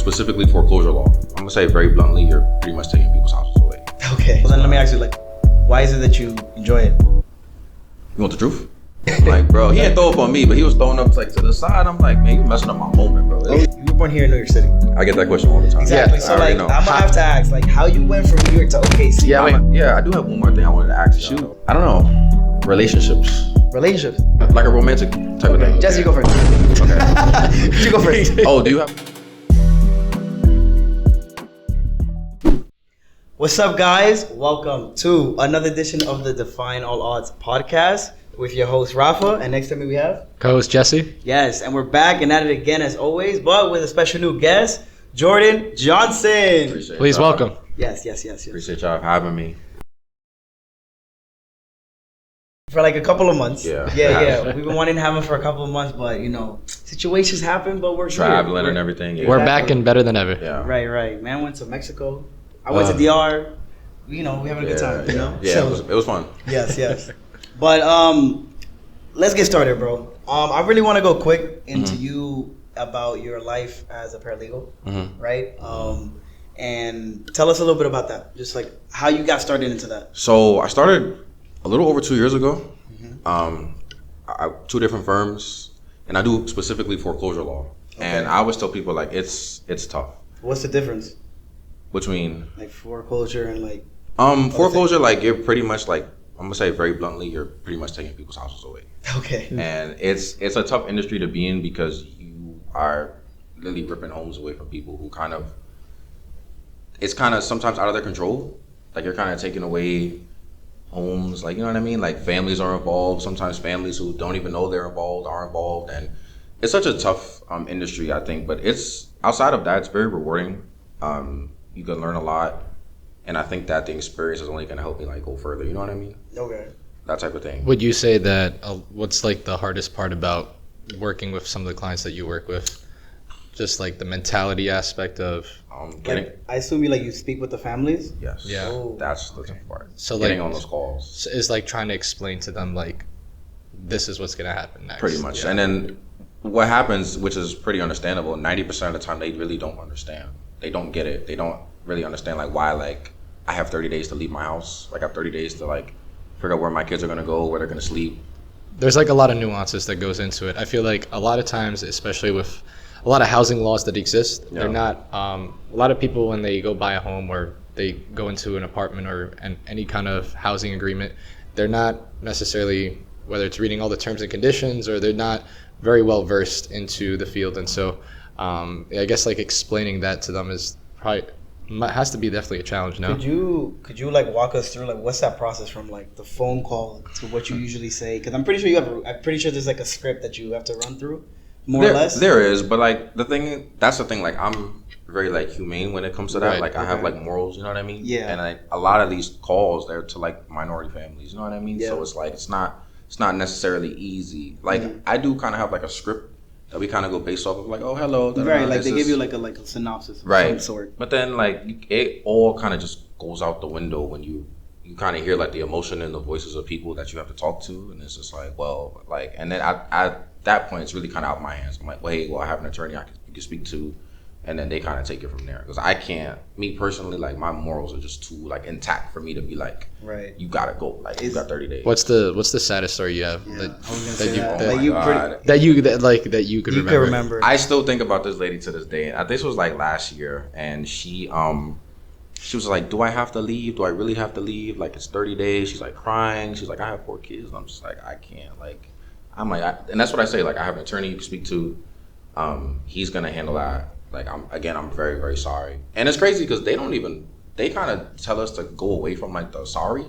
specifically foreclosure law. I'm gonna say very bluntly, you're pretty much taking people's houses away. Okay. Well, then let me ask you, like, why is it that you enjoy it? You want the truth? Like, bro, he didn't throw up on me, but he was throwing up like to the side. I'm like, man, you messing up my moment, bro. You were born here in New York City. I get that question all the time. Exactly. Yeah, So like, know. I'm gonna have to ask, like, how you went from New York to OKC? Yeah, I do have one more thing I wanted to ask you. Shoot. I don't know. Relationships. Relationships. Like a romantic type of thing. Jesse, you go first. Okay. You go first. Oh, do you have? What's up, guys? Welcome to another edition of the Defying All Odds Podcast with your host, Rafa. And next to me we have? Co-host Jesse. Yes, and we're back and at it again as always, but with a special new guest, Jourdan Johnson. Please welcome. Yes. Appreciate y'all for having me. For like a couple of months. Yeah. We've been wanting to have him for a couple of months, but you know, situations happen, but we're Traveling here. and everything. Yeah. We're back and better than ever. Yeah. Right. Man went to Mexico. I went to DR. You know, we're having a good time, you know? Yeah, So, it was fun. Yes. But let's get started, bro. I really want to go quick into you about your life as a paralegal, right? And tell us a little bit about that. Just like how you got started into that. So I started a little over 2 years ago. I two different firms, and I do specifically foreclosure law. Okay. And I always tell people like it's tough. What's the difference? Between Like foreclosure and like foreclosure, like you're pretty much like, I'm gonna say very bluntly, you're pretty much taking people's houses away. okay. And it's a tough industry to be in because you are literally ripping homes away from people who it's kind of sometimes out of their control. Like you're kind of taking away homes, like, you know what I mean? Like families are involved. Sometimes families who don't even know they're involved are involved, and it's such a tough industry, I think. But it's outside of that, it's very rewarding. You can learn a lot, and I think that the experience is only going to help me like go further. You know what I mean? Okay. That type of thing. Would you say that what's like the hardest part about working with some of the clients that you work with? Just like the mentality aspect of Getting, Like, I assume you speak with the families. yes. Yeah. Oh, That's the tough part. So Getting like on those calls. is like trying to explain to them like this is what's gonna happen next. Pretty much. Yeah. And then what happens, which is pretty understandable, 90% of the time they really don't understand. They don't get it. They don't really understand like why like I have 30 days to leave my house. Like I have 30 days to like figure out where my kids are gonna go, where they're gonna sleep. There's like a lot of nuances that goes into it. I feel like a lot of times, especially with a lot of housing laws that exist, they're not a lot of people when they go buy a home or they go into an apartment or any kind of housing agreement, they're not necessarily, whether it's reading all the terms and conditions or they're not very well versed into the field. And so I guess like explaining that to them is probably has to be definitely a challenge. No, Could you like walk us through like what's that process from like the phone call to what you usually say? Because I'm pretty sure there's like a script that you have to run through, more or less. There is, but like that's the thing. Like I'm very like humane when it comes to that. Right, like I have like morals. You know what I mean? Yeah. And a lot of these calls they're to like minority families. You know what I mean? Yeah. So it's like it's not necessarily easy. Like I do kind of have like a script that we kind of go based off of, like, oh, hello. Right, like they give you like a synopsis of some sort. But then like it all kind of just goes out the window when you kind of hear like the emotion in the voices of people that you have to talk to, and it's just like, well, like, and then at that point it's really kind of out my hands. I'm like, well, hey, I have an attorney you can speak to, and then they kind of take it from there, because I can't, me personally, like my morals are just too like intact for me to be like, right, you gotta go, like you got 30 days. What's the saddest story you have that you could remember? I still think about this lady to this day. This was like last year, and she was like, do I have to leave? Do I really have to leave? Like, it's 30 days. She's like crying. She's like, I have 4 kids. And I'm just like, I can't. Like, I'm like, and that's what I say. Like, I have an attorney you can speak to. He's gonna handle that. Like, I'm very, very sorry. And it's crazy because they kind of tell us to go away from like the sorry.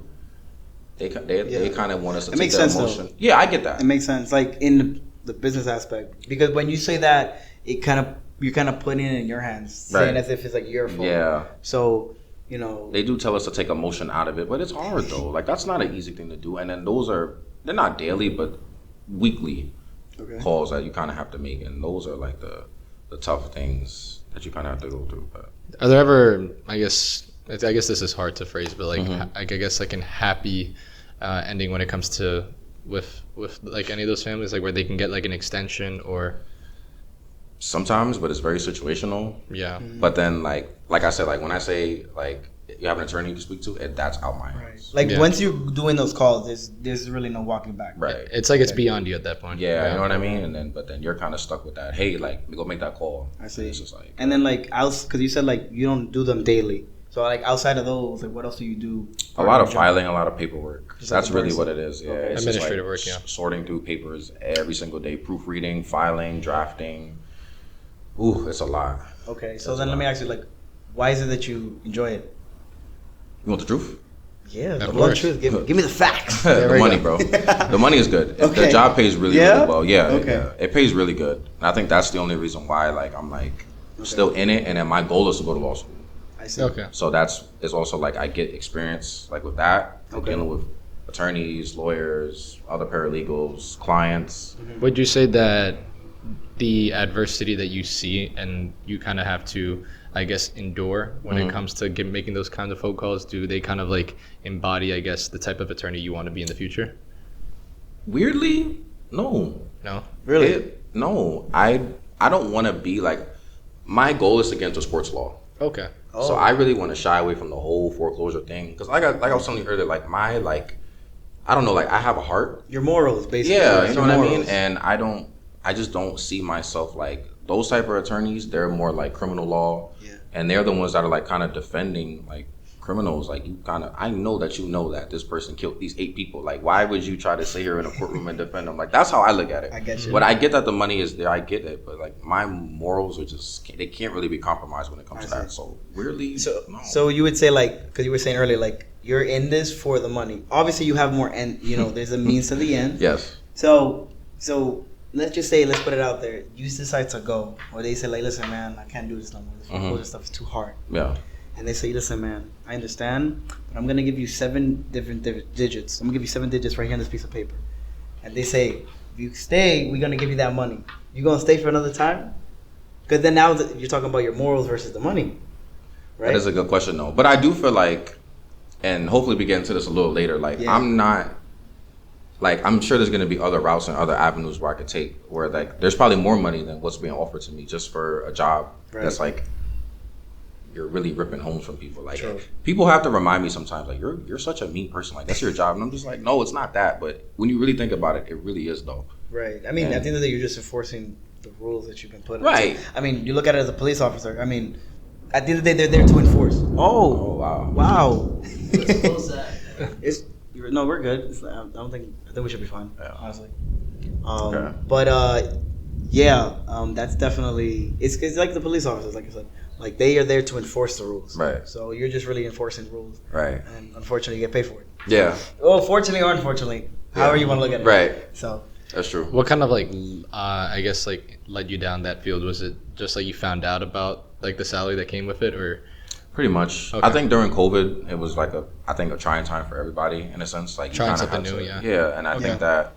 They kind of want us to take that emotion. Yeah, I get that. It makes sense, like in the business aspect, because when you say that, you're kind of putting it in your hands, saying as if it's like your fault. Yeah. So, you know, they do tell us to take emotion out of it, but it's hard though. Like that's not an easy thing to do. And then they're not daily, but weekly calls that you kind of have to make, and those are like the tough things that you kind of have to go through. But are there ever, I guess this is hard to phrase, but like I guess like a happy ending when it comes to with like any of those families, like where they can get like an extension or sometimes, but it's very situational. Yeah. But then like I said, like when I say like you have an attorney to speak to, that's out my hands. Like once you're doing those calls, there's really no walking back. Right. It's like it's beyond you at that point. Yeah, you know what I mean. And then you're kind of stuck with that. Hey, like go make that call. I see. And it's just like. And then like because you said like you don't do them daily. So like outside of those, like what else do you do? A lot of filing, a lot of paperwork. Just That's like really what it is. Yeah, Okay. it's just Administrative like work. Yeah. sorting through papers every single day, proofreading, filing, drafting. Ooh, it's a lot. Okay, so then let me ask you, like, why is it that you enjoy it? You want the truth? Yeah, the Of blunt course. truth. Give me the facts. The money, bro. The money is good. Okay. The job pays really, Yeah? really well. Yeah, Okay. yeah, it pays really good. And I think that's the only reason why, like, I'm like still in it. And then my goal is to go to law school. I see. Okay. So it's also like I get experience like with that, like, Okay. dealing with attorneys, lawyers, other paralegals, clients. Would you say that the adversity that you see and you kind of have to, I guess, endure when it comes to making those kinds of phone calls, do they kind of like embody, I guess, the type of attorney you want to be in the future? Weirdly, no. No? Really? No. I don't want to be like. My goal is to get into sports law. Okay. Oh. So I really want to shy away from the whole foreclosure thing because like I was telling you earlier, like my like I don't know, like I have a heart. Your morals, basically. Yeah, Right? you know Your what I mean. morals. And I just don't see myself like those type of attorneys. They're more like criminal law, Yeah. and they're the ones that are like kind of defending like criminals. Like you kind of, I know that this person killed these 8 people. Like why would you try to sit here in a courtroom and defend them? Like that's how I look at it. I get you. But I get that the money is there. I get it. But like my morals are just they can't really be compromised when it comes to that. So weirdly, no. So you would say like, because you were saying earlier, like you're in this for the money. Obviously, you have more end. You know, there's a means to the end. Yes. So let's just say, let's put it out there. You decide to go, or they say like, listen, man, I can't do this no more. This foreclosure stuff is too hard. Yeah. And they say, listen, man, I understand, but I'm gonna give you 7 different digits. I'm gonna give you 7 digits right here on this piece of paper. And they say, if you stay, we're gonna give you that money. You gonna stay for another time? Because then now you're talking about your morals versus the money, right? That is a good question though. But I do feel like, and hopefully we get into this a little later. Like Yeah. I'm not. Like I'm sure there's gonna be other routes and other avenues where I could take where like there's probably more money than what's being offered to me just for a job that's like you're really ripping homes from people. Like True. people have to remind me sometimes like you're such a mean person. Like that's your job, and I'm just like no, it's not that. But when you really think about it, it really is though. Right. I mean, And- at the end of the day, you're just enforcing the rules that you've been put in. Right. I mean, you look at it as a police officer. I mean, at the end of the day, they're there to enforce. Oh wow. Wow. Let's close that. No, we're good. I think we should be fine. Yeah. Honestly. Okay. But yeah, that's definitely it's like the police officers, like I said, like they are there to enforce the rules. Right. So you're just really enforcing rules, Right. and unfortunately, you get paid for it. Yeah. Well, fortunately or unfortunately, however you want to look at it. Right. So That's true. What kind of like, I guess like led you down that field? Was it just like you found out about like the salary that came with it, or? Pretty much. Okay. I think during COVID, it was like a trying time for everybody in a sense. Like you Trying kinda something had new, to- yeah. Yeah, and I think that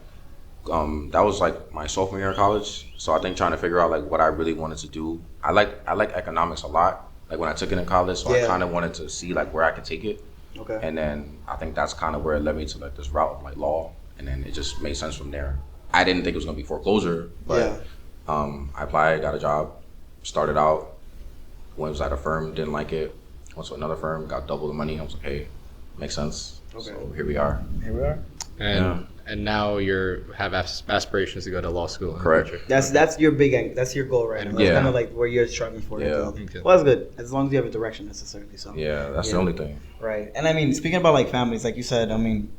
that was like my sophomore year of college. So I think trying to figure out like what I really wanted to do. I like economics a lot. Like when I took it in college, so I Yeah. kind of wanted to see like where I could take it. okay. And then I think that's kind of where it led me to like this route of like law, and then it just made sense from there. I didn't think it was gonna be foreclosure, but I applied, got a job, started out, was at a firm, didn't like it, went to another firm, got double the money. I was like, hey, makes sense. Okay. So here we are. Here we are. And now you're have aspirations to go to law school. In Correct. The future. That's your that's your goal right now. That's Yeah. kind of like where you're striving for. Yeah. Okay. Well, that's good as long as you have a direction necessarily. So Yeah, that's Yeah. the only thing. right. And I mean, speaking about like families, like you said, I mean,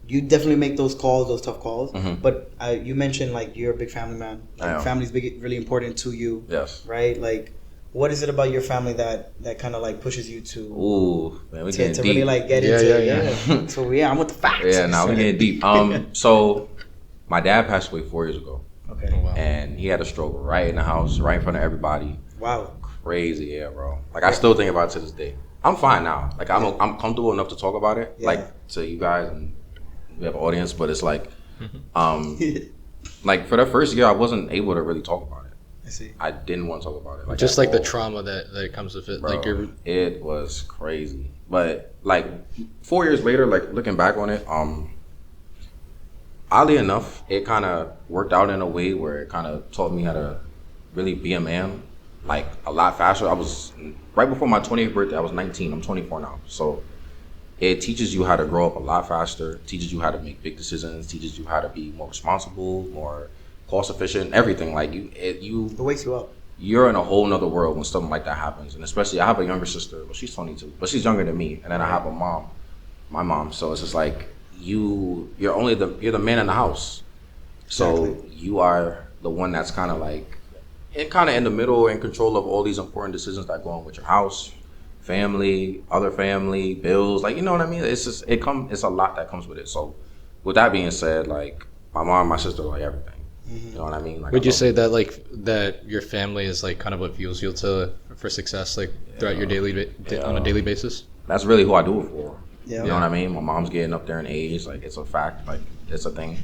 you definitely make those calls, those tough calls. Mhm. But you mentioned like you're a big family man. I Like, am. family's big, really important to you, Yes. right? Like, what is it about your family that kind of like pushes you to Ooh, man, we to getting deep. really like get Yeah, into yeah, yeah. So yeah, I'm with the facts. Yeah, now we getting deep. So my dad passed away 4 years ago, Okay. Oh, wow. and he had a stroke right in the house, right in front of everybody. Wow. Crazy, yeah, bro. Like I still think about it to this day. I'm fine now. Like I'm comfortable enough to talk about it, Yeah. like to you guys, and we have an audience. But it's like, like for the first year, I wasn't able to really talk about it. I see. I didn't want to talk about it. Like Just at like the all. trauma that comes with it. Bro, Like you're it was crazy. But like 4 years later, like looking back on it, oddly enough, it kind of worked out in a way where it kind of taught me how to really be a man like a lot faster. I was right before my 20th birthday. I was 19. I'm 24 now. So it teaches you how to grow up a lot faster. Teaches you how to make big decisions. Teaches you how to be more responsible, more cost efficient. Everything like it wakes you up. You're in a whole nother world when something like that happens. And especially I have a younger sister. Well, she's 22, but she's younger than me. And then I have a mom, my mom. So it's just like you're the man in the house. So Exactly. you are the one that's kind of in the middle, in control of all these important decisions that go on with your house, family, other family, bills. Like, you know what I mean? It's just it's a lot that comes with it. So with that being said, like my mom, my sister, like everything. You know what I mean? Like, Would you say that that your family is like kind of what fuels you for success, like throughout your on a daily basis? That's really who I do it for. Yeah. You know what I mean? My mom's getting up there in age. Like, it's a fact. Like, it's a thing.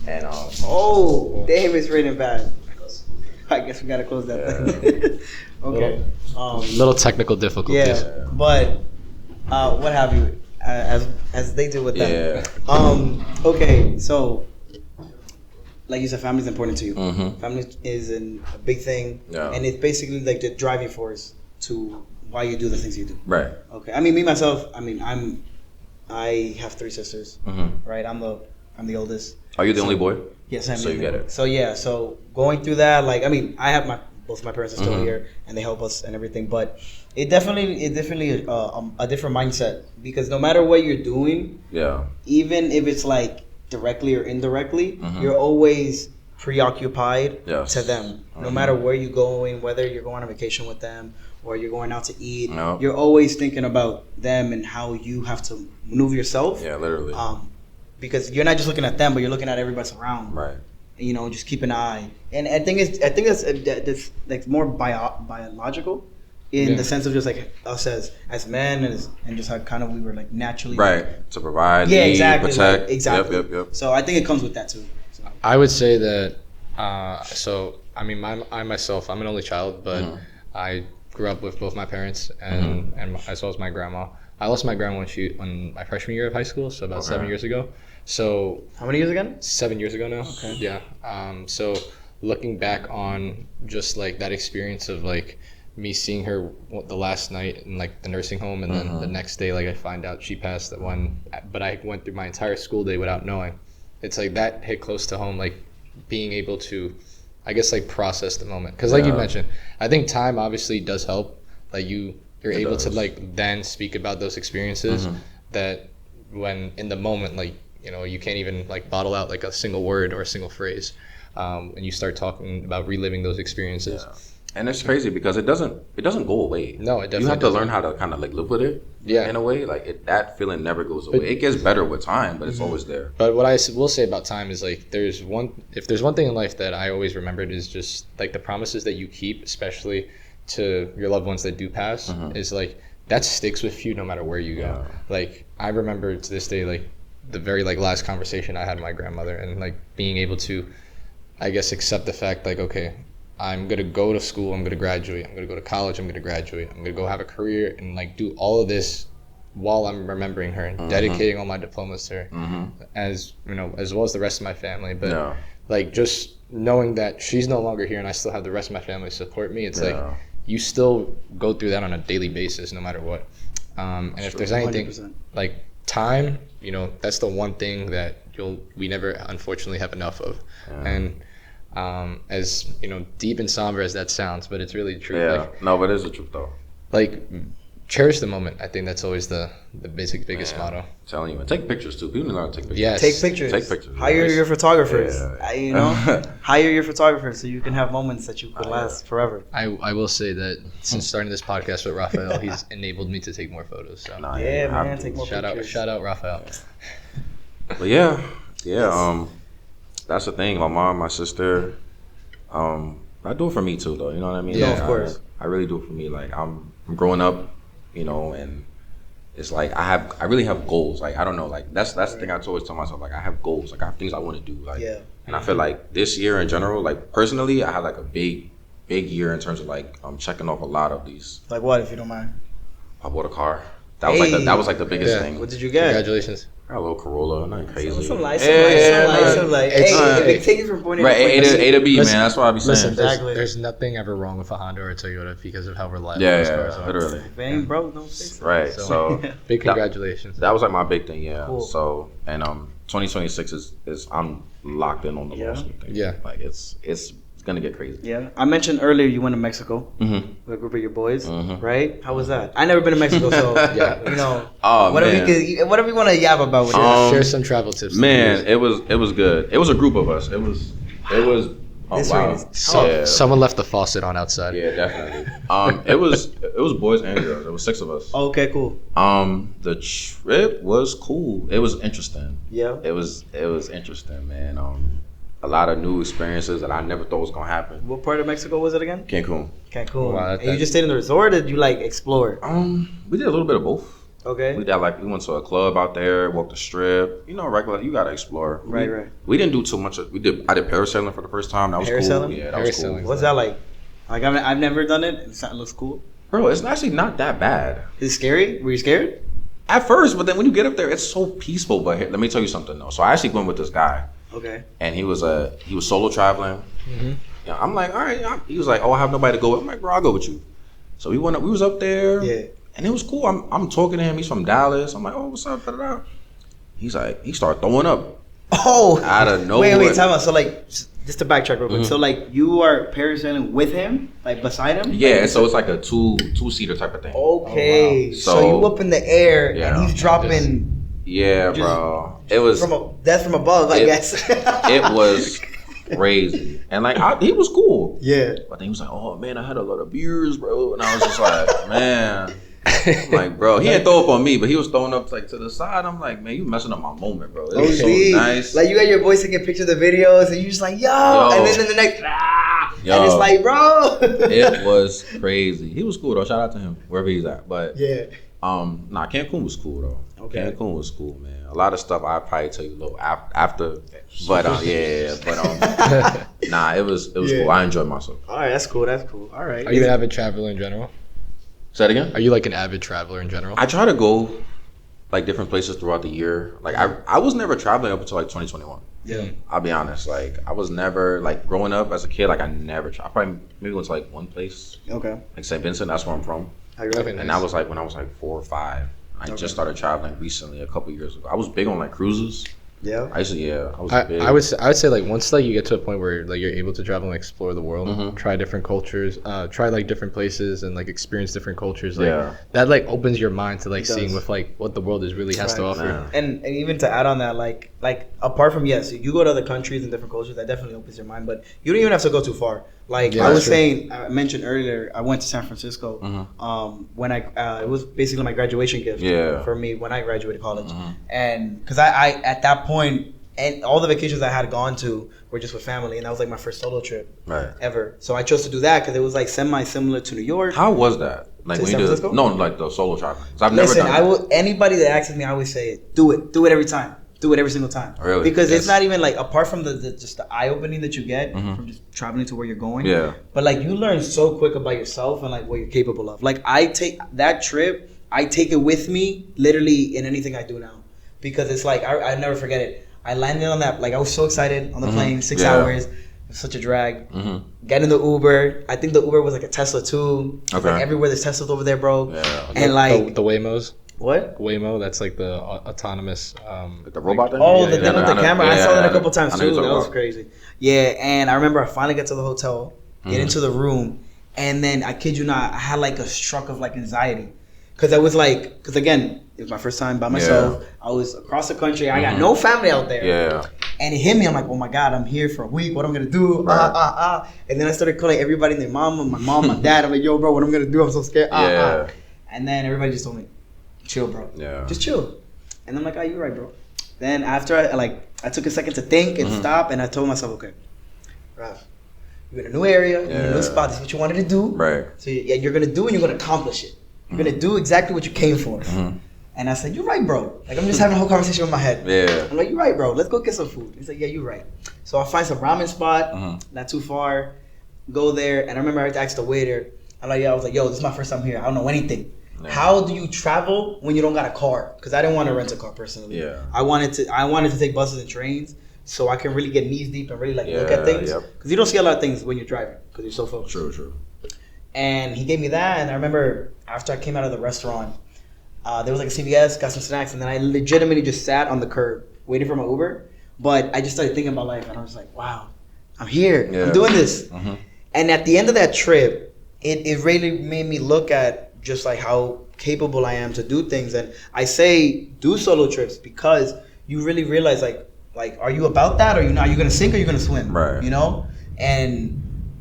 And Oh, damn, it's raining bad. I guess we gotta close that thing. Okay. Little technical difficulties. Yeah, but what have you? As they do with them. Yeah. Okay, so like you said, family is important to you. Mm-hmm. Family is a big thing, Yeah. and it's basically like the driving force to why you do the things you do. Right. Okay. I mean, me myself. I mean, I have 3 sisters. Mm-hmm. Right. I'm the oldest. Are you the only boy? Yes, I'm So the you get only- it. So yeah, so going through that, like, I mean, I have both my parents are still Mhm. here and they help us and everything, but it definitely a different mindset, because no matter what you're doing, Yeah. even if it's like directly or indirectly, Mhm. you're always preoccupied Yes. to them. No Mhm. matter where you're going, whether you're going on vacation with them or you're going out to eat, Yep. you're always thinking about them and how you have to maneuver yourself. Yeah, literally. Because you're not just looking at them, but you're looking at everybody around. Right. You know, just keep an eye. And I think that's like more biological in Yeah. the sense of just like us as men and just how kind of we were like naturally. Right. To provide, Yeah, lead, exactly. protect. Like, exactly. Yep. So I think it comes with that too. So. I would say that. So I mean, I myself, I'm an only child, but Mhm. I grew up with both my parents and as well as my grandma. I lost my grandma when my freshman year of high school, so about 7 years ago. So How many years again? 7 years ago now. Okay. Yeah. So looking back on just like that experience of like me seeing her the last night in like the nursing home, and then the next day like I find out she passed at one, but I went through my entire school day without knowing. It's like that hit close to home, like being able to, I guess, like process the moment, because like you Yeah. mentioned, I think time obviously does help. Like you're It able to does. like then speak about those experiences Mhm. that when in the moment, like, you know, you can't even like bottle out like a single word or a single phrase, and you start talking about reliving those experiences. Yeah. And it's crazy because it doesn't go away. No, it definitely You have to doesn't. learn how to kind of like live with it. Yeah. In a way, like that feeling never goes away. It gets better with time, but it's always there. But what I will say about time is like if there's one thing in life that I always remembered is just like the promises that you keep, especially to your loved ones that do pass, is like that sticks with you no matter where you go. Yeah. Like I remember to this day like the very like last conversation I had with my grandmother, and like being able to, I guess, accept the fact like, okay, I'm gonna go to school, I'm gonna graduate, I'm gonna go to college, I'm gonna graduate, I'm gonna go have a career and like do all of this while I'm remembering her and dedicating all my diplomas to her, as you know, as well as the rest of my family. But Yeah. like just knowing that she's no longer here and I still have the rest of my family to support me, it's like Yeah. you still go through that on a daily basis no matter what. And if there's anything 100%. like time, you know, that's the one thing that we never unfortunately have enough of. Yeah. And as you know, deep and somber as that sounds, but it's really true. Yeah. No, but it's the truth though. Like cherish the moment. I think that's always the biggest Man, motto. I'm telling you, and take pictures too. People need to learn how to take pictures. Yes. Take pictures. Take pictures. Hire your photographers. Yeah. You know, hire your photographers so you can have moments that you could last forever. I will say that since starting this podcast with Rafael, he's enabled me to take more photos. So Nah, Yeah, you have man, to. take more pictures. shout out Rafael. But yeah. That's the thing. My mom, my sister. I do it for me too, though. You know what I mean? Yeah, Like, of course. I really do it for me. Like I'm growing up, you know, and it's like I really have goals. Like I don't know, like that's the thing I always tell myself. Like I have goals. Like I have things I want to do. Like Yeah. and I feel like this year in general, like personally, I had like a big year in terms of like checking off a lot of these. Like what, if you don't mind? I bought a car. That was Hey. that was like the biggest Yeah. thing. What did you get? Congratulations. Got a little Corolla, nothing crazy. Some light. Hey, if it takes you from point A to B, man. That's what I be saying. Listen, Exactly. there's nothing ever wrong with a Honda or a Toyota because of how reliable Yeah, those cars are. literally. If it ain't broke, don't fix it. Right. So Big congratulations. that was like my big thing. Yeah. Cool. So and 2026 is I'm locked in on the lawsuit thing. Yeah. Like it's gonna get crazy. Yeah, I mentioned earlier you went to Mexico Mm-hmm. with a group of your boys, Mhm. right? How was that? I never been to Mexico, so Yeah. you know, Oh, whatever you want to yab about with this. Share some travel tips. Man, it was good. It was a group of us. It was. Oh This wow. right is- Someone left the faucet on outside. Yeah, definitely. It was boys and girls. It was 6 of us. Okay, cool. The trip was cool. It was interesting. Yeah. It was interesting, man. A lot of new experiences that I never thought was gonna happen. What part of Mexico was it again? Cancun. Cancun. Wow, And you just stayed in the resort, or did you like explore? We did a little bit of both. Okay. We went to a club out there, walked the strip. You know, regular. You gotta explore. Right. We didn't do too much. I did parasailing for the first time. That was cool. Parasailing? Yeah, that was cool. Parasailing. What's that like? Like I've never done it. It looks cool. Bro, it's actually not that bad. Is it scary? Were you scared? At first, but then when you get up there, it's so peaceful. But here, let me tell you something though. So I actually went with this guy, Okay. and he was solo traveling. Mm-hmm. Yeah, I'm like, all right. He was like, oh, I have nobody to go with. I'm like, bro, I'll go with you. So we went up. We was up there. Yeah. And it was cool. I'm talking to him. He's from Dallas. I'm like, oh, what's up? Da-da-da. He's like, he started throwing up Oh. out of nowhere. Wait, time out. So like, just to backtrack real quick. Mhm. So like, you are parasailing with him, like beside him? Yeah, so it's like a two-seater type of thing. Okay. Oh, wow. So So- you up in the air Yeah. and he's dropping Yeah, Just- bro. It was that's from above, I It- guess. it was crazy. And like he was cool. Yeah. But then he was like, oh man, I had a lot of beers, bro. And I was just like, man. I'm like, bro, he didn't throw up on me, but he was throwing up like to the side. I'm like, man, you messing up my moment, bro. It was so nice. Like you got your boys taking pictures of the videos and you just like, yo. And then in the next, and Yo. it's like, bro. It was crazy. He was cool though. Shout out to him wherever he's at. But Yeah. Cancun was cool though. Okay. Cancun was cool, man. A lot of stuff I'll probably tell you a little after. But nah, it was Yeah. cool. I enjoyed myself. All right, that's cool. All right. Are you an avid traveler in general? Say that again? Are you like an avid traveler in general? I try to go like different places throughout the year. Like I was never traveling up until like 2021. Yeah. I'll be honest. Like I was never like growing up as a kid. Like I never I probably maybe went to like one place, Okay. like St. Vincent. That's where I'm from. How you Okay. right? And that was like when I was like 4 or 5. I Okay. just started traveling recently, a couple years ago. I was big on like cruises. Yeah. I was big. I would say like once like you get to a point where like you're able to travel and explore the world, Mhm. try different cultures, try like different places and like experience different cultures. Like Yeah. that like opens your mind to like It does. seeing with like what the world is really has to Right. offer. Man. And even to add on that, like apart from yes, you go to other countries and different cultures, that definitely opens your mind. But you don't even have to go too far. Like Yeah, I was that's true. saying, I mentioned earlier, I went to San Francisco. Mhm. When it was basically my graduation gift. Yeah. For me when I graduated college, Mhm. and because I at that point, and all the vacations I had gone to were just with family, and that was like my first solo trip Right. ever. So I chose to do that because it was like semi-similar to New York. How was that? Like To when San you Francisco? did like the solo traveling. 'Cause I've never Listen, done I that. will. Anybody that asks me, I always say it. Do it every time. Do it every single time. Really? Because it's Yes. not even like apart from the just the eye opening that you get Mhm. from just traveling to where you're going. Yeah. But like you learn so quick about yourself and like what you're capable of. Like I take that trip, I take it with me literally in anything I do now, because it's like I never forget it. I landed on that, like I was so excited on the Mhm. plane, 6 Yeah. hours. It was such a drag. Mhm. Get in the Uber. I think the Uber was like a Tesla too. Okay. Like everywhere there's Teslas over there, bro. Yeah. And like the Waymos, what? Waymo, that's like the autonomous. Like the robot thing? Oh, Yeah, the yeah, thing yeah, with I the know- camera. I yeah, saw that I a couple know- times I know too. you're That talking was about. crazy. Yeah, and I remember I finally get to the hotel, get Mhm. into the room, and then I kid you not, I had like a struck of like anxiety. Because I was like, because again, it was my first time by myself. I was across the country. I got Mhm. no family out there. Yeah. And it hit me. I'm like, oh my God, I'm here for a week. What am I going to do? Right. And then I started calling everybody, their mom, my dad. I'm like, yo, bro, what am I going to do? I'm so scared. Yeah. And then everybody just told me, chill, bro. Yeah. Just chill. And I'm like, you're right, bro. Then after I took a second to think and Mhm. stop, and I told myself, okay, Raf, you're in a new area, you're in a new Yeah. spot. This is what you wanted to do. Right. So you're going to do and you're going to accomplish it. You're going to do exactly what you came for. Mhm. And I said, you're right, bro. Like, I'm just having a whole conversation with my head. Yeah. I'm like, you're right, bro. Let's go get some food. He's like, yeah, you're right. So I find some ramen spot, Mhm. not too far, go there. And I remember I had to ask the waiter. I was like, yo, this is my first time here. I don't know anything. Yeah. How do you travel when you don't got a car? Because I didn't want to rent a car personally. Yeah. I wanted to take buses and trains so I can really get knees deep and really look at things. Because you don't see a lot of things when you're driving because you're so focused. True. And he gave me that, and I remember after I came out of the restaurant, there was like a CVS, got some snacks, and then I legitimately just sat on the curb waiting for my Uber. But I just started thinking about life, and I was like, wow, I'm here. I'm doing this. Mm-hmm. And at the end of that trip, it really made me look at just like how capable I am to do things. And I say do solo trips because you really realize like are you about that or you not? Are you gonna sink or are you gonna swim? Right. You know?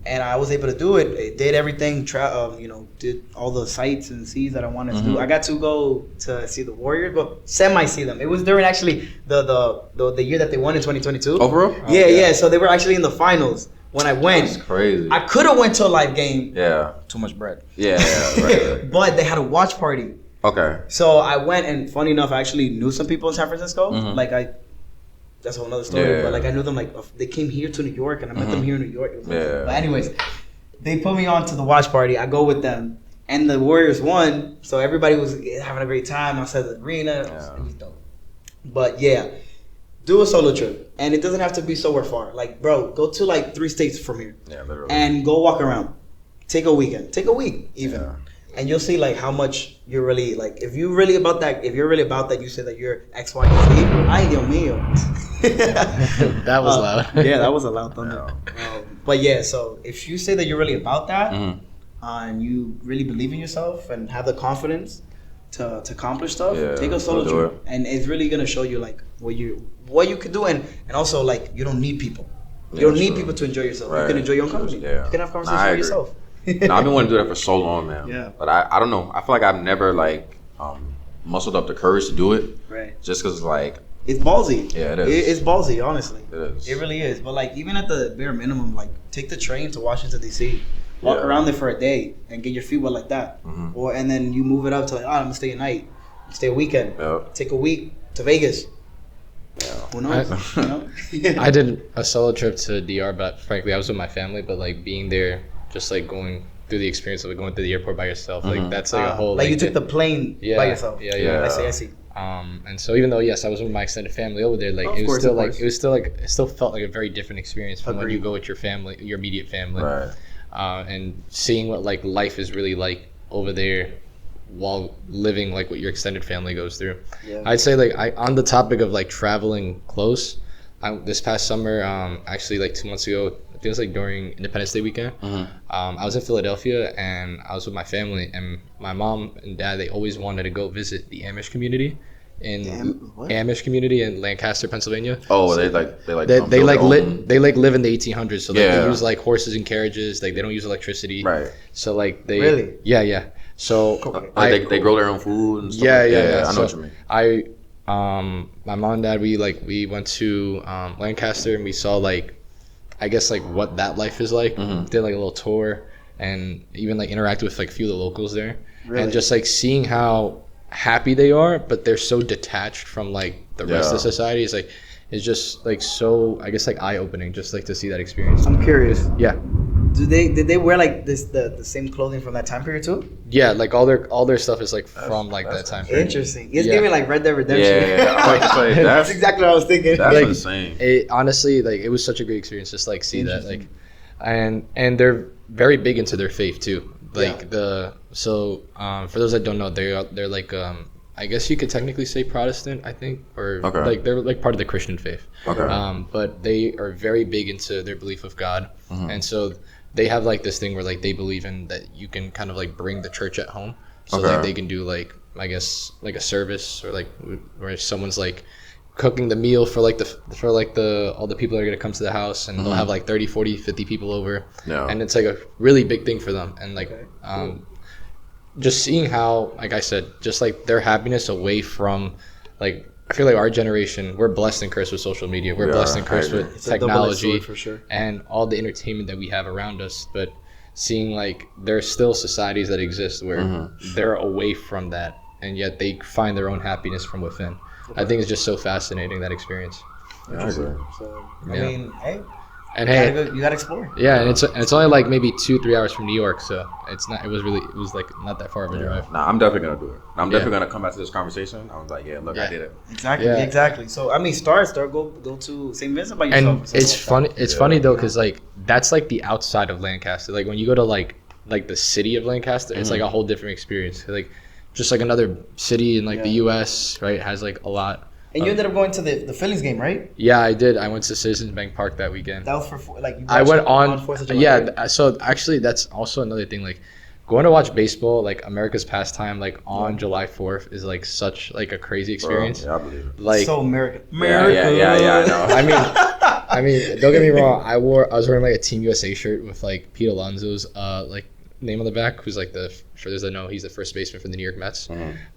And I was able to do it. It did everything. Did all the sights and seas that I wanted to do. I got to go to see the Warriors, but semi-see them. It was during actually the year that they won in 2022. Oh, bro? Yeah. So they were actually in the finals when I went. That's crazy. I could have went to a live game. Yeah. Too much bread. Yeah, right. But they had a watch party. Okay. So I went, and funny enough, I actually knew some people in San Francisco. That's a whole other story. Yeah. But like I knew them, like they came here to New York, and I met them here in New York. It was Yeah. But anyways, they put me on to the watch party. I go with them, and the Warriors won, so everybody was having a great time outside the arena. It was dope. But yeah, do a solo trip, and it doesn't have to be somewhere far. Like, bro, go to like 3 states from here, literally, and go walk around. Take a weekend. Take a week even. Yeah. And you'll see like how much you're really like. If you're really about that, you say that you're X, Y, and Z. Ay, Dios mío. That was loud. Yeah, that was a loud thunder. But yeah, so if you say that you're really about that, and you really believe in yourself and have the confidence to accomplish stuff, take a solo trip, and it's really gonna show you like what you could do, and also like you don't need people. You don't need people to enjoy yourself. Right. You can enjoy your own company. Yeah. You can have conversations with yourself. I've been wanting to do that for so long, man. Yeah. But I don't know. I feel like I've never like muscled up the courage to do it. Right. Just because like it's ballsy. Yeah, it is. It's ballsy, honestly. It is. It really is. But like even at the bare minimum, like take the train to Washington D.C. Walk around there for a day and get your feet wet like that. And then you move it up to like, I'm gonna stay a night, stay a weekend, take a week to Vegas. Yeah. Who knows? I did a solo trip to DR, but frankly, I was with my family. But like being there, just like going through the experience of like, going to the airport by yourself, like that's like a whole. Like you took the plane by yourself. Yeah. I see. And so even though yes, I was with my extended family over there, like it still felt like a very different experience from when you go with your family, your immediate family, right? And seeing what like life is really like over there, while living like what your extended family goes through. Yeah. I'd say like on the topic of like traveling close, this past summer, actually like 2 months ago, I think it was like during Independence Day weekend. I was in Philadelphia and I was with my family, and my mom and dad, they always wanted to go visit the Amish community in Lancaster, Pennsylvania. Oh, so they live in the 1800s, so they use like horses and carriages. Like they don't use electricity. Right. So like they really So they grow their own food and stuff. Yeah. I know what you mean. My mom and dad, we went to Lancaster, and we saw like, I guess like what that life is like. Did like a little tour and even like interacted with like a few of the locals there. Really? And just like seeing how happy they are, but they're so detached from like the rest of society is like, it's just like so, I guess like eye opening just like to see that experience. I'm curious. Yeah. Did they wear like the same clothing from that time period too? Yeah, like all their stuff is like from like that time period. Interesting. It's giving like Red Dead Redemption. Yeah. That's exactly what I was thinking. That's like, insane. It honestly, like it was such a great experience just like see that like, and they're very big into their faith too. Like for those that don't know, they're like I guess you could technically say Protestant, I think, or like they're like part of the Christian faith. But they are very big into their belief of God, and so they have like this thing where like they believe in that you can kind of like bring the church at home, so like they can do like, I guess like a service or like where someone's like cooking the meal for all the people that are going to come to the house, and they'll have like 30, 40, 50 people over, and it's like a really big thing for them, and like just seeing how, like I said, just like their happiness away from like, I feel like our generation, we're blessed and cursed with social media. We're blessed and cursed with technology for sure, and all the entertainment that we have around us. But seeing like there's still societies that exist where they're away from that, and yet they find their own happiness from within. I think it's just so fascinating, that experience. I mean, hey, And hey, you gotta explore. Yeah, and it's only like maybe 2-3 hours from New York, so it's not. It was like not that far of a drive. Nah, I'm definitely gonna do it. I'm definitely gonna come back to this conversation. I was like, yeah, look, I did it. Exactly. So I mean, start go to St. Vincent by yourself. And it's funny. It's funny though, because like that's like the outside of Lancaster. Like when you go to like the city of Lancaster, it's like a whole different experience. Like just like another city in like the U.S. Right, has like a lot. And you ended up going to the Phillies game, right? Yeah, I did. I went to Citizens Bank Park that weekend. That was for like. I went on. So actually, that's also another thing. Like going to watch baseball, like America's pastime, like on July 4th is like such like a crazy experience. Bro, yeah, I believe it. Like so American. Yeah. I know. I mean, don't get me wrong. I was wearing like a Team USA shirt with like Pete Alonso's like name on the back, who's like for those that know, he's the first baseman for the New York Mets.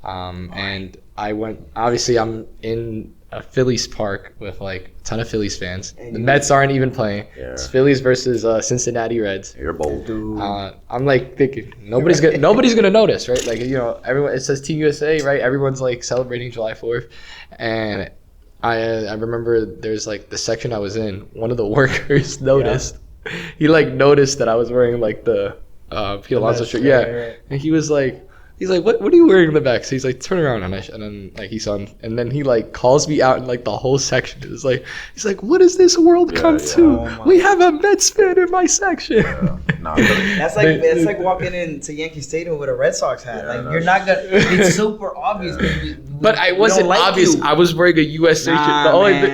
And I went, obviously I'm in a Phillies park with like a ton of Phillies fans. The Mets aren't even playing. It's Phillies versus Cincinnati Reds. You're bold. I'm like thinking nobody's gonna notice, right? Like, you know, everyone, it says Team USA, right? Everyone's like celebrating July 4th, and I remember there's like the section I was in, one of the workers noticed. He like noticed that I was wearing like the Pete Alonso shirt. Right. And he's like, what are you wearing in the back? So he's like, turn around, and then like he saw him, and then he like calls me out in like the whole section. He's like, what does this world come to? Oh, we have a Mets fan in my section. That's like walking into Yankee Stadium with a Red Sox hat. Like you're not gonna. It's super obvious. But I wasn't like obvious. I was wearing a USA shirt. The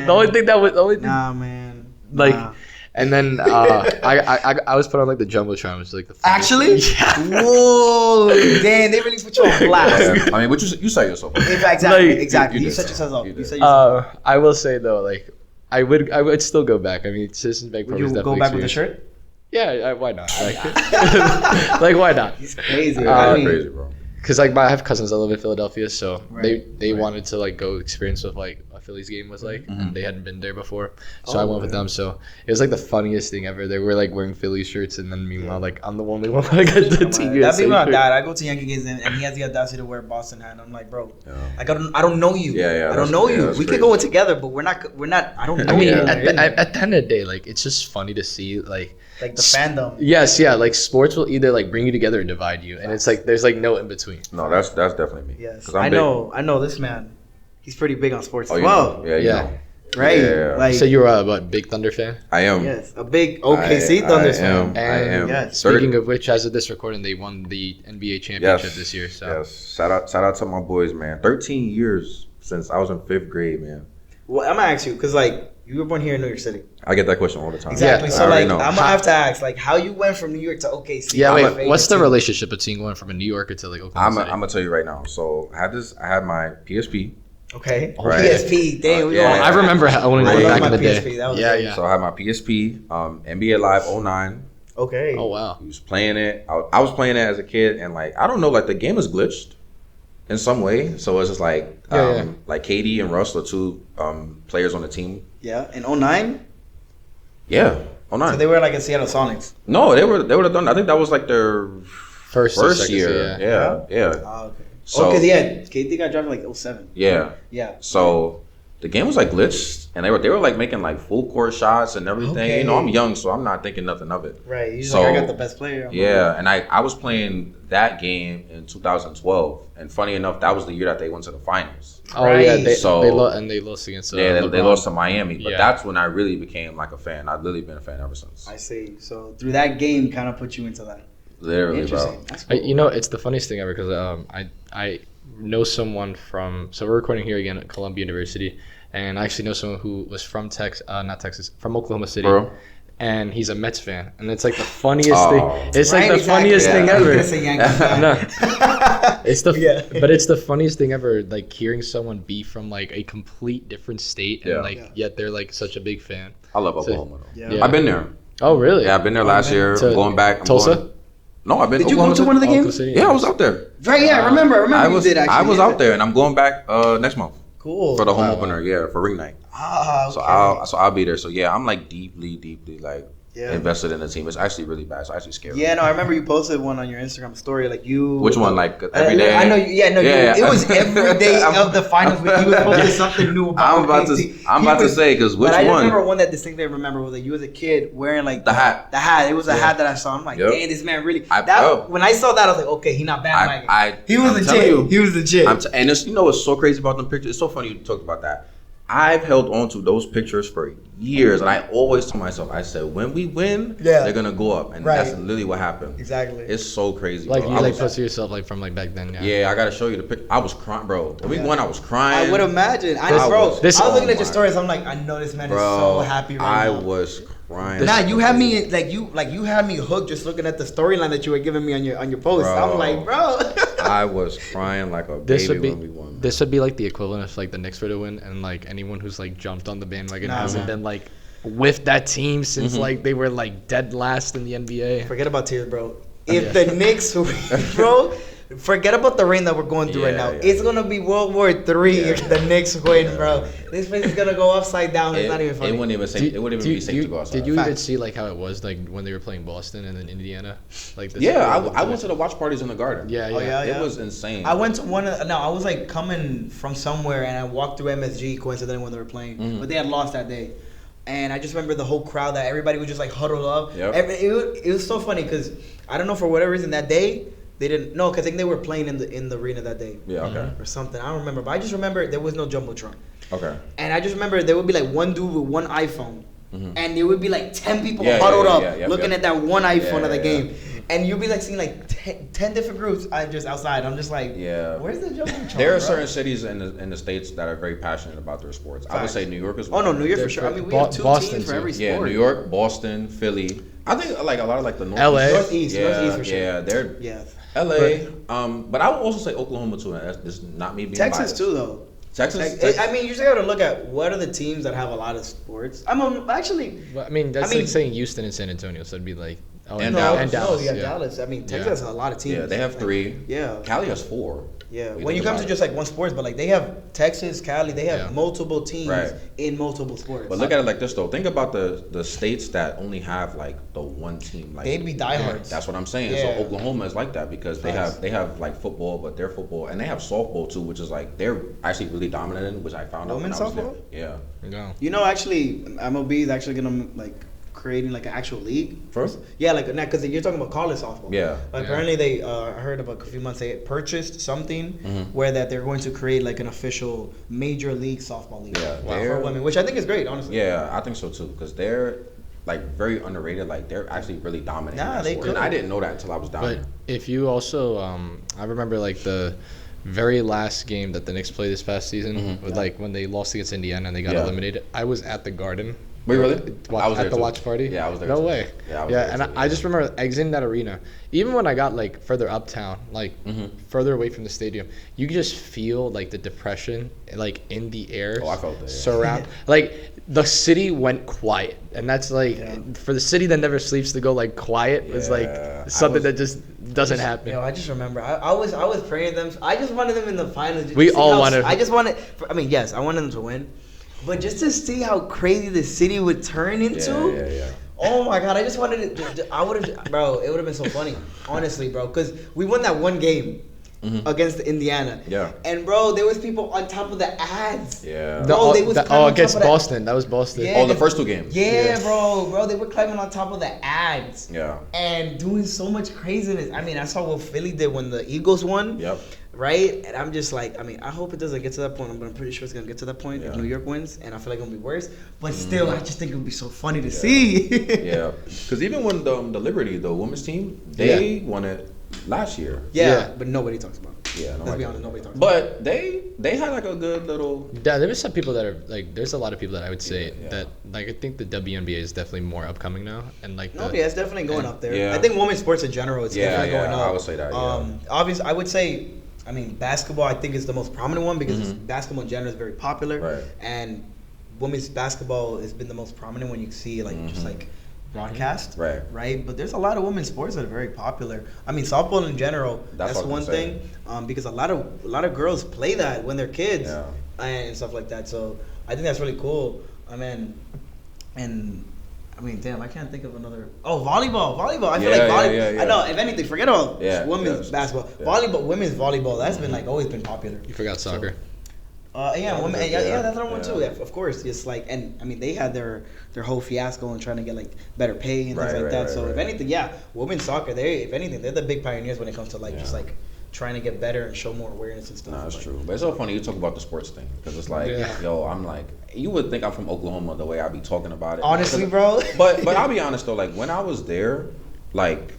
only thing. Nah, man. Like. And then I was put on like the jumbotron, which is like the actually. Yeah. Whoa, damn! They really put you on blast. I mean, but you set yourself up. Exactly. You set yourself up. I will say though, like I would still go back. I mean, Citizens Bank Park is definitely. Would you go back with the shirt? Yeah, why not? Like why not? It's crazy. Crazy, bro. Because like I have cousins that live in Philadelphia, so they wanted to like go experience what like a Phillies game was like, and they hadn't been there before, so I went with them. So it was like the funniest thing ever. They were like wearing Phillies shirts, and then meanwhile like I'm the only one that got the Team USA. That'd be my dad. I go to Yankee games and he has the audacity to wear a Boston hat. And I'm like, bro, I don't know you. I don't know you. We could go in together, but we're not. I don't know. I mean, you. at the end of the day, like it's just funny to see like the fandom. Yes, yeah. Like sports will either like bring you together or divide you, and it's like there's like no in between. No, that's definitely me. Yes, I know this man. He's pretty big on sports as well. Yeah. Right. Yeah. Like, so you're a big Thunder fan? I am. Yes, a big OKC Thunder fan. I am. Yes. Speaking of which, as of this recording, they won the NBA championship this year. So yes, shout out to my boys, man. 13 years since I was in 5th grade, man. Well, I'm gonna ask you because like you were born here in New York City. I get that question all the time. Exactly. So like I'm gonna have to ask like how you went from New York to OKC. Yeah. Wait. What's the relationship between going from a New Yorker to like Oklahoma City? I'm gonna tell you right now. So I had my PSP. Okay. Right. PSP. Damn. I remember owning it back in the day. Yeah. So I had my PSP. NBA Live 09. Okay. Oh wow. He was playing it. I was playing it as a kid, and like I don't know, like the game is glitched in some way. So it's just like like KD and Russ, the two players on the team. Yeah. In 09? Yeah. 09. So they were like in Seattle Sonics. No, they were done. I think that was like their first year. Yeah. Oh, okay. So, because KD got drafted like 07. Yeah. So the game was like glitched, and they were like making like full court shots and everything. Okay. You know, I'm young, so I'm not thinking nothing of it. Right. You're like, I got the best player. And I was playing that game in 2012, and funny enough, that was the year that they went to the finals. Oh yeah, they lost against they lost to Miami, but that's when I really became like a fan. I've really been a fan ever since. I see. So through that game, kind of put you into that. Literally, bro. That's cool. You know, it's the funniest thing ever because I know someone from. So we're recording here again at Columbia University, and I actually know someone who was from from Oklahoma City. Bro. And he's a Mets fan, and it's like the funniest thing. It's like the funniest thing ever. But it's the funniest thing ever. Like hearing someone be from like a complete different state, and yet they're like such a big fan. I love Oklahoma. I've been there. Oh really? Yeah, I've been there last year. Going back. Tulsa. No, I've been. Did you go to one of the games? Yeah, I was out there. Right. Yeah, I remember. I was out there, and I'm going back next month. Cool. For the home opener, for ring night. Ah, okay. So I'll be there. So yeah, I'm like deeply like invested in the team. It's actually really bad. It's actually scary. Yeah, no, I remember you posted one on your Instagram story, like you. Which one? Like every day? I know. It was every day of the finals week. You was posting something new about. I'm about to say because which one? I remember one that distinctly remember was that you as a kid wearing like the hat. The hat. It was a hat that I saw. I'm like, dang, this man really. When I saw that, I was like, okay, he not bad. He was legit. He was legit. And it's, you know what's so crazy about them pictures? It's so funny you talked about that. I've held on to those pictures for years, and I always tell myself, I said, when we win, they're gonna go up, and that's literally what happened. Exactly. It's so crazy. Like bro. you like post to yourself like from like back then. Yeah, I gotta show you the picture. I was crying, bro. When we won, I was crying. I would imagine. I was looking at your stories. I'm like, I know this man is so happy right now. I was crying. Nah, you had me you had me hooked just looking at the storyline that you were giving me on your post. Bro. I'm like, bro. I was crying like a baby when we won. This would be like the equivalent of like the Knicks were to win, and like anyone who's like jumped on the bandwagon hasn't been like with that team since like they were like dead last in the NBA. Forget about tears, bro. If the Knicks win, bro, forget about the reign that we're going through right now. It's gonna be World War III if the Knicks win, bro. This place is gonna go upside down. It's not even funny. It wouldn't even be safe to go outside. Did you even see like how it was like when they were playing Boston and then Indiana? Like this I went to the watch parties in the Garden. Yeah. It was insane. I went to I was like coming from somewhere and I walked through MSG coincidentally when they were playing, but they had lost that day. And I just remember the whole crowd that everybody was just like huddled up. Yep. It was so funny because I don't know, for whatever reason that day they didn't. No, because I think they were playing in the arena that day. Yeah, okay. Or something. I don't remember, but I just remember there was no jumbotron. Okay. And I just remember there would be like one dude with one iPhone, and there would be like 10 people huddled up looking at that one iPhone of the game. And you'll be like seeing like 10 different groups just outside. I'm just like, where's the jumbotron? There are certain cities in the States that are very passionate about their sports. I would say New York is one. Oh no, New York for sure. I mean, we have two teams for every sport. Yeah, New York, Boston, Philly. I think like a lot of like the Northeast for sure. Yeah, they're LA. But I would also say Oklahoma too. And that's not me being Texas biased. too though. Texas. I mean, you just got to look at what are the teams that have a lot of sports. Actually. Well, I mean, that's like saying Houston and San Antonio, so it'd be like. Dallas. No, you have Dallas. I mean, Texas has a lot of teams. Yeah, they have 3. Yeah. Cali has 4. Yeah. When you come to just like one sport, but like they have Texas, Cali, they have multiple teams in multiple sports. But look at it like this though. Think about the states that only have like the one team. Like they'd be diehards. That's what I'm saying. Yeah. So Oklahoma is like that because they have like football, but their football, and they have softball too, which is like they're actually really dominant in, which I found out. Women's softball? Yeah. You know, actually, MLB is actually gonna like creating like an actual league first. Yeah, like because you're talking about college softball. Yeah. Like apparently they I heard about a few months they purchased something where that they're going to create like an official major league softball league for women, which I think is great, honestly. Yeah, I think so too because they're like very underrated. Like they're actually really dominant. They could. And I didn't know that until I was down there. But if you also, I remember like the very last game that the Knicks played this past season, with like when they lost against Indiana and they got eliminated. I was at the Garden. Were you really? I was at the watch party. Yeah, I was there. No way. Yeah, I was there and I just remember exiting that arena. Even when I got like further uptown, like further away from the stadium, you could just feel like the depression, like in the air. Oh, I felt that. Surround, like the city went quiet, and that's like for the city that never sleeps to go like quiet was like something that just doesn't happen. You know, I just remember I was praying them. I just wanted them in the finals. We all wanted. I just wanted. I mean, yes, I wanted them to win. But just to see how crazy the city would turn into, oh my God! I just wanted it. I would have, bro. It would have been so funny, honestly, bro. Because we won that one game against Indiana. Yeah. And bro, there was people on top of the ads. Yeah. Bro, they was against Boston. That was Boston. Yeah, the first 2 games. Yeah, bro. They were climbing on top of the ads. Yeah. And doing so much craziness. I mean, I saw what Philly did when the Eagles won. Yep. Right? And I'm just like, I mean, I hope it doesn't get to that point. I'm pretty sure it's going to get to that point if New York wins. And I feel like it's going to be worse. But still, I just think it would be so funny to see. Yeah. Because even when the Liberty, the women's team, they won it last year. Yeah. But nobody talks about it. Yeah. Let's be honest, nobody talks about But it. they had like a good little... Yeah, there was some people that are like, there's a lot of people that I would say that like, I think the WNBA is definitely more upcoming now. And like, it's definitely going up there. Yeah. I think women's sports in general is definitely going up. I would say that. Obviously, I would say... I mean, basketball, I think, is the most prominent one because basketball in general is very popular. Right. And women's basketball has been the most prominent when you see, like, just like broadcast. Right. But there's a lot of women's sports that are very popular. I mean, softball in general, that's one thing. Because a lot of girls play that when they're kids and stuff like that. So I think that's really cool. I mean, and I mean, damn, I can't think of another. Oh, volleyball. I feel like volleyball. I know. If anything, forget about women's basketball. Yeah. Volleyball, women's volleyball. That's been like always been popular. You forgot soccer. Women. Yeah, that's another one too. Of course, just like, and I mean, they had their whole fiasco and trying to get like better pay and things like that. So if anything, women's soccer. If anything, they're the big pioneers when it comes to like just like trying to get better and show more awareness and stuff. No, that's true. But it's so funny you talk about the sports thing because it's like, yo, I'm like, you would think I'm from Oklahoma the way I be talking about it. Honestly, bro. But I'll be honest though, like when I was there, like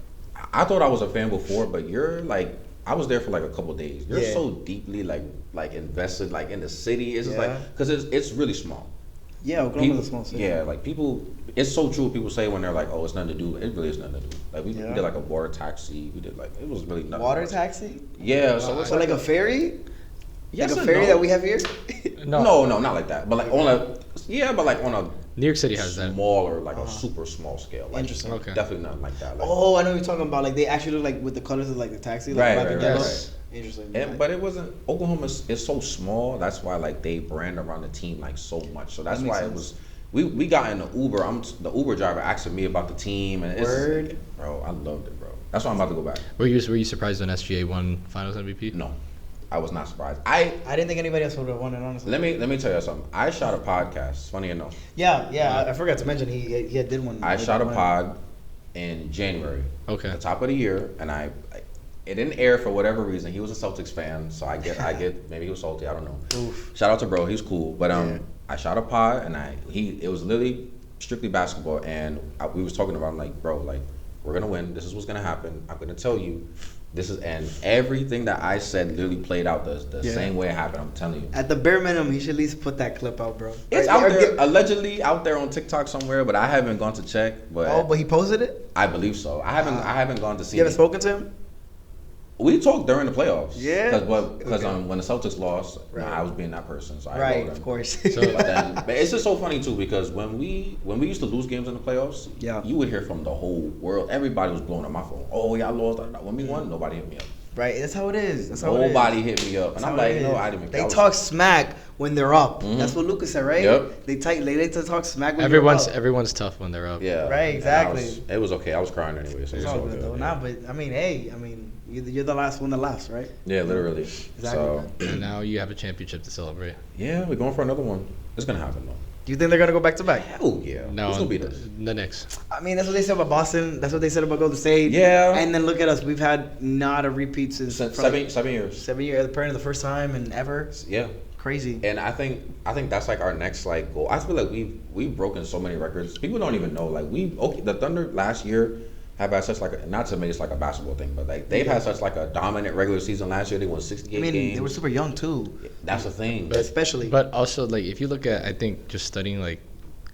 I thought I was a fan before, but you're like, I was there for like a couple of days. You're so deeply like invested like in the city. It's just like because it's really small. Yeah, Oklahoma's a small city. Yeah, like people, it's so true. People say when they're like, "Oh, it's nothing to do." It really is nothing to do. Like we did like a water taxi. We did like it was really nothing. Water taxi? Yeah, so it's like a ferry. Yes, like a ferry that we have here. No, not like that. But like on a New York City has that smaller, like a super small scale. Like, interesting. Okay. Definitely nothing like that. Like, I know what you're talking about. Like they actually look like with the colors of like the taxi, like right. Interesting. But it wasn't. Oklahoma is so small. That's why like they brand around the team like so much. So that's why it was. We got in the Uber. The Uber driver asking me about the team, and it's bro, I loved it, bro. That's why I'm about to go back. Were you surprised when SGA won Finals MVP? No, I was not surprised. I didn't think anybody else would have won it, honestly. Let me tell you something. I shot a podcast. Funny enough. Yeah. I forgot to mention he did one. I shot a pod in January. Okay. At the top of the year, and it didn't air for whatever reason. He was a Celtics fan, so I get maybe he was salty. I don't know. Oof. Shout out to bro, he's cool. But I shot a pod, and it was literally strictly basketball, and we was talking about like, bro, like we're gonna win. This is what's gonna happen. I'm gonna tell you. This is, and everything that I said literally played out the same way it happened. I'm telling you. At the bare minimum, he should at least put that clip out, bro. It's out there, allegedly out there on TikTok somewhere, but I haven't gone to check. But but he posted it. I believe so. I haven't gone to see. You haven't spoken to him? We talked during the playoffs. Yeah. Because when the Celtics lost, I was being that person. So I of course. But it's just so funny too because when we used to lose games in the playoffs, you would hear from the whole world. Everybody was blowing up my phone. Oh, y'all lost. When we won, nobody hit me up. Right, that's how it is. Nobody hit me up, and I'm like, I didn't even care. They talk smack when they're up. Mm-hmm. That's what Lucas said, right? Yep. They like to talk smack when everyone's tough when they're up. Yeah. Right, exactly. It was okay. I was crying anyway, so it's all good. Though. Nah, but I mean, you're the last one that laughs, right? Yeah, literally. Exactly. So, and now you have a championship to celebrate. Yeah, we're going for another one. It's gonna happen though. Do you think they're gonna go back to back? Hell yeah. No, who's gonna beat us? The Knicks. I mean, that's what they said about Boston. That's what they said about Golden State. Yeah. And then look at us. We've had not a repeat since 7 years. 7 years, apparently the first time in ever. Yeah. Crazy. And I think that's like our next like goal. I feel like we've broken so many records. People don't even know. Like the Thunder last year have had such like not to make it like a basketball thing, but like they've had such like a dominant regular season last year. They won 68 games. They were super young too. That's the thing. But also like if you look at, I think just studying like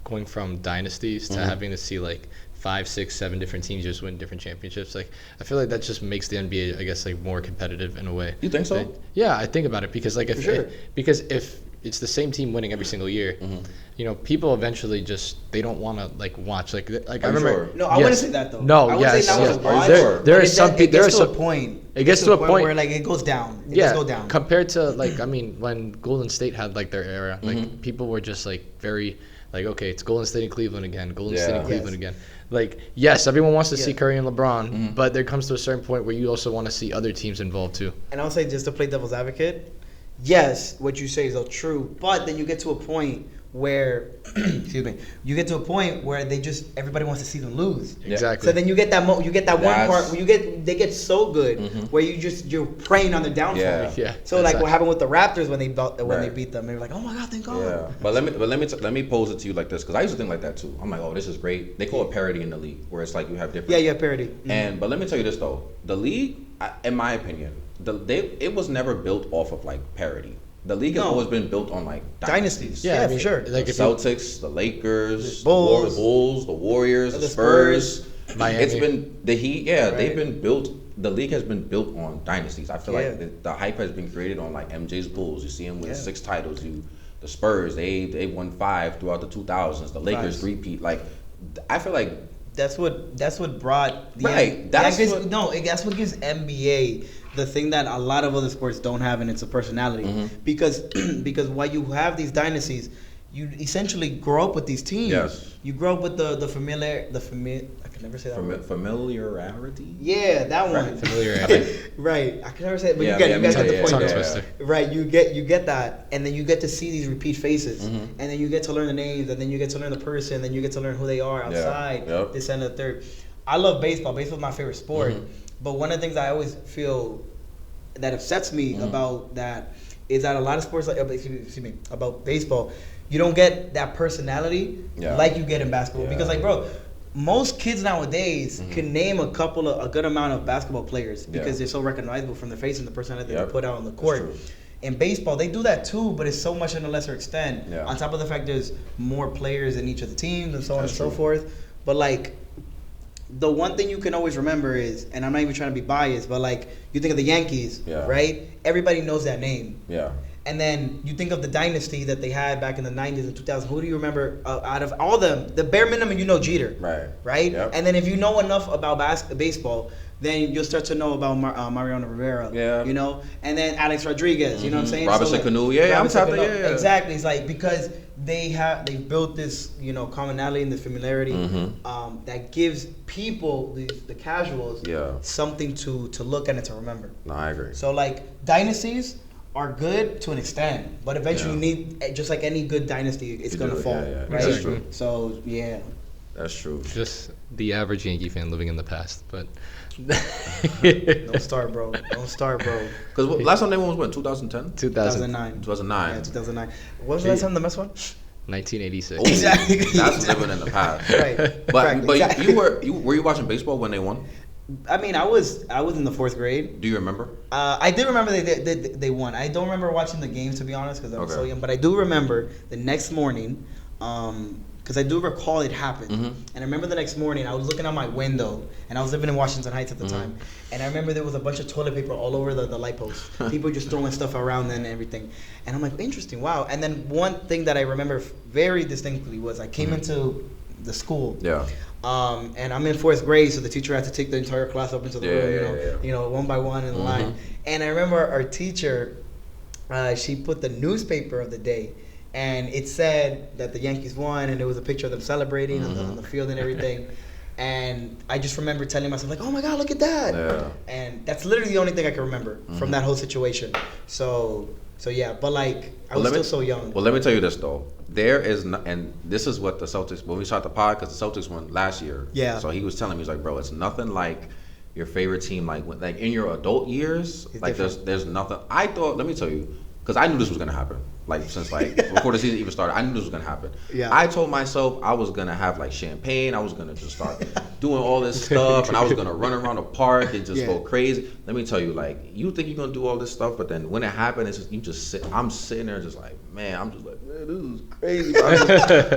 going from dynasties to having to see like 5, 6, 7 different teams just win different championships, like I feel like that just makes the NBA, I guess, like more competitive in a way. You think so? Yeah, I think about it because like if it's the same team winning every single year, you know, people eventually just they don't want to like watch like I remember. Sure? No, I wouldn't say that though. No, I wouldn't say that was there is some it gets to a point. It gets to a point where like it goes down. It just go down. Compared to like I mean when Golden State had like their era, like people were just like very like okay, it's Golden State and Cleveland again, Golden State and Cleveland again. Like yes, everyone wants to see Curry and LeBron, but there comes to a certain point where you also want to see other teams involved too. And I'll say just to play devil's advocate, yes, what you say is all true, but then you get to a point where you get to a point where everybody wants to see them lose. Exactly. So then you get that one part where they get so good where you're preying on their downfall. Yeah. So like what happened with the Raptors when they beat them, they were like, oh my god, thank God. Yeah. But let me pose it to you like this because I used to think like that too. I'm like, oh, this is great. They call it parity in the league where it's like you have different. Yeah, you have parity. But let me tell you this though, the league, in my opinion, it was never built off of like parity. The league has always been built on like dynasties. Yeah, for sure. Like the Celtics, the Lakers, the Bulls, the Warriors, the Spurs. Miami. It's been the Heat. Yeah, they've been built. The league has been built on dynasties. I feel like the hype has been created on like MJ's Bulls. You see him with 6 titles. The Spurs, they won 5 throughout the 2000s. The Lakers repeat. Like I feel like that's what brought the that's what gives NBA the thing that a lot of other sports don't have, and it's a personality. Because while you have these dynasties, you essentially grow up with these teams. Yes. You grow up with the familiar. I can never say that word. Familiarity. Yeah, that one. Familiarity. Right. I can never say it, but Yeah, you guys get the point. Tongue there. twister. Right. You get that, and then you get to see these repeat faces, and then you get to learn the names, and then you get to learn the person, and then you get to learn who they are outside. Yeah. Yep. This and the third. I love baseball. Baseball is my favorite sport, but one of the things I always feel that upsets me about that is that a lot of sports, like excuse me, about baseball, you don't get that personality like you get in basketball. Because like, bro, most kids nowadays can name a good amount of basketball players because they're so recognizable from their face and the personality they put out on the court. In baseball, they do that too, but it's so much in a lesser extent. Yeah. On top of the fact there's more players in each of the teams and so on and so forth. But like, the one thing you can always remember is, and I'm not even trying to be biased, but like, you think of the Yankees, right? Everybody knows that name. Yeah. And then you think of the dynasty that they had back in the 90s and 2000s. Who do you remember out of all them? The bare minimum, you know Jeter. Right? Yep. And then if you know enough about baseball, then you'll start to know about Mariano Rivera. Yeah. You know? And then Alex Rodriguez. You know what I'm saying? Robinson Cano. Yeah, I'm tapping. Yeah. Exactly. It's like, because they built this, you know, commonality and the familiarity that gives people, the casuals, something to look at and to remember. No, I agree. So like, dynasties are good to an extent, but eventually you need, just like any good dynasty, it's gonna fall. Right? That's true. So That's true. Just the average Yankee fan living in the past, but don't start, bro. Because last time they won was what, 2010? 2009. 2009. Yeah, 2009. What was the last time the Mets won? 1986. Exactly. That's living in the past. Right. But exactly. were you watching baseball when they won? I mean, I was in the 4th grade. Do you remember? I did remember they won. I don't remember watching the game, to be honest, because I was so young. But I do remember the next morning, because I do recall it happened. And I remember the next morning, I was looking out my window, and I was living in Washington Heights at the time. And I remember there was a bunch of toilet paper all over the light post. People just throwing stuff around and everything. And I'm like, interesting, wow. And then one thing that I remember very distinctly was I came into the school. Yeah. And I'm in 4th grade, so the teacher had to take the entire class up into the room, you know, one by one in the line. And I remember our teacher, she put the newspaper of the day, and it said that the Yankees won, and there was a picture of them celebrating on the field and everything. And I just remember telling myself, like, oh my God, look at that. Yeah. And that's literally the only thing I can remember from that whole situation. So yeah, but like, I was still so young. Well, let me tell you this though. There is, and this is what the Celtics, when we started the pod, because the Celtics won last year. Yeah. So he was telling me, he's like, bro, it's nothing like your favorite team, like in your adult years, it's like different. There's nothing. I thought, let me tell you, because I knew this was gonna happen. Like since like before the season even started, I knew this was gonna happen. Yeah. I told myself I was gonna have like champagne. I was gonna just start doing all this stuff, and I was gonna run around the park and just go crazy. Let me tell you, like, you think you're gonna do all this stuff, but then when it happens, it's just, you just sit. I'm sitting there just like, man, I'm just like, man, this is crazy.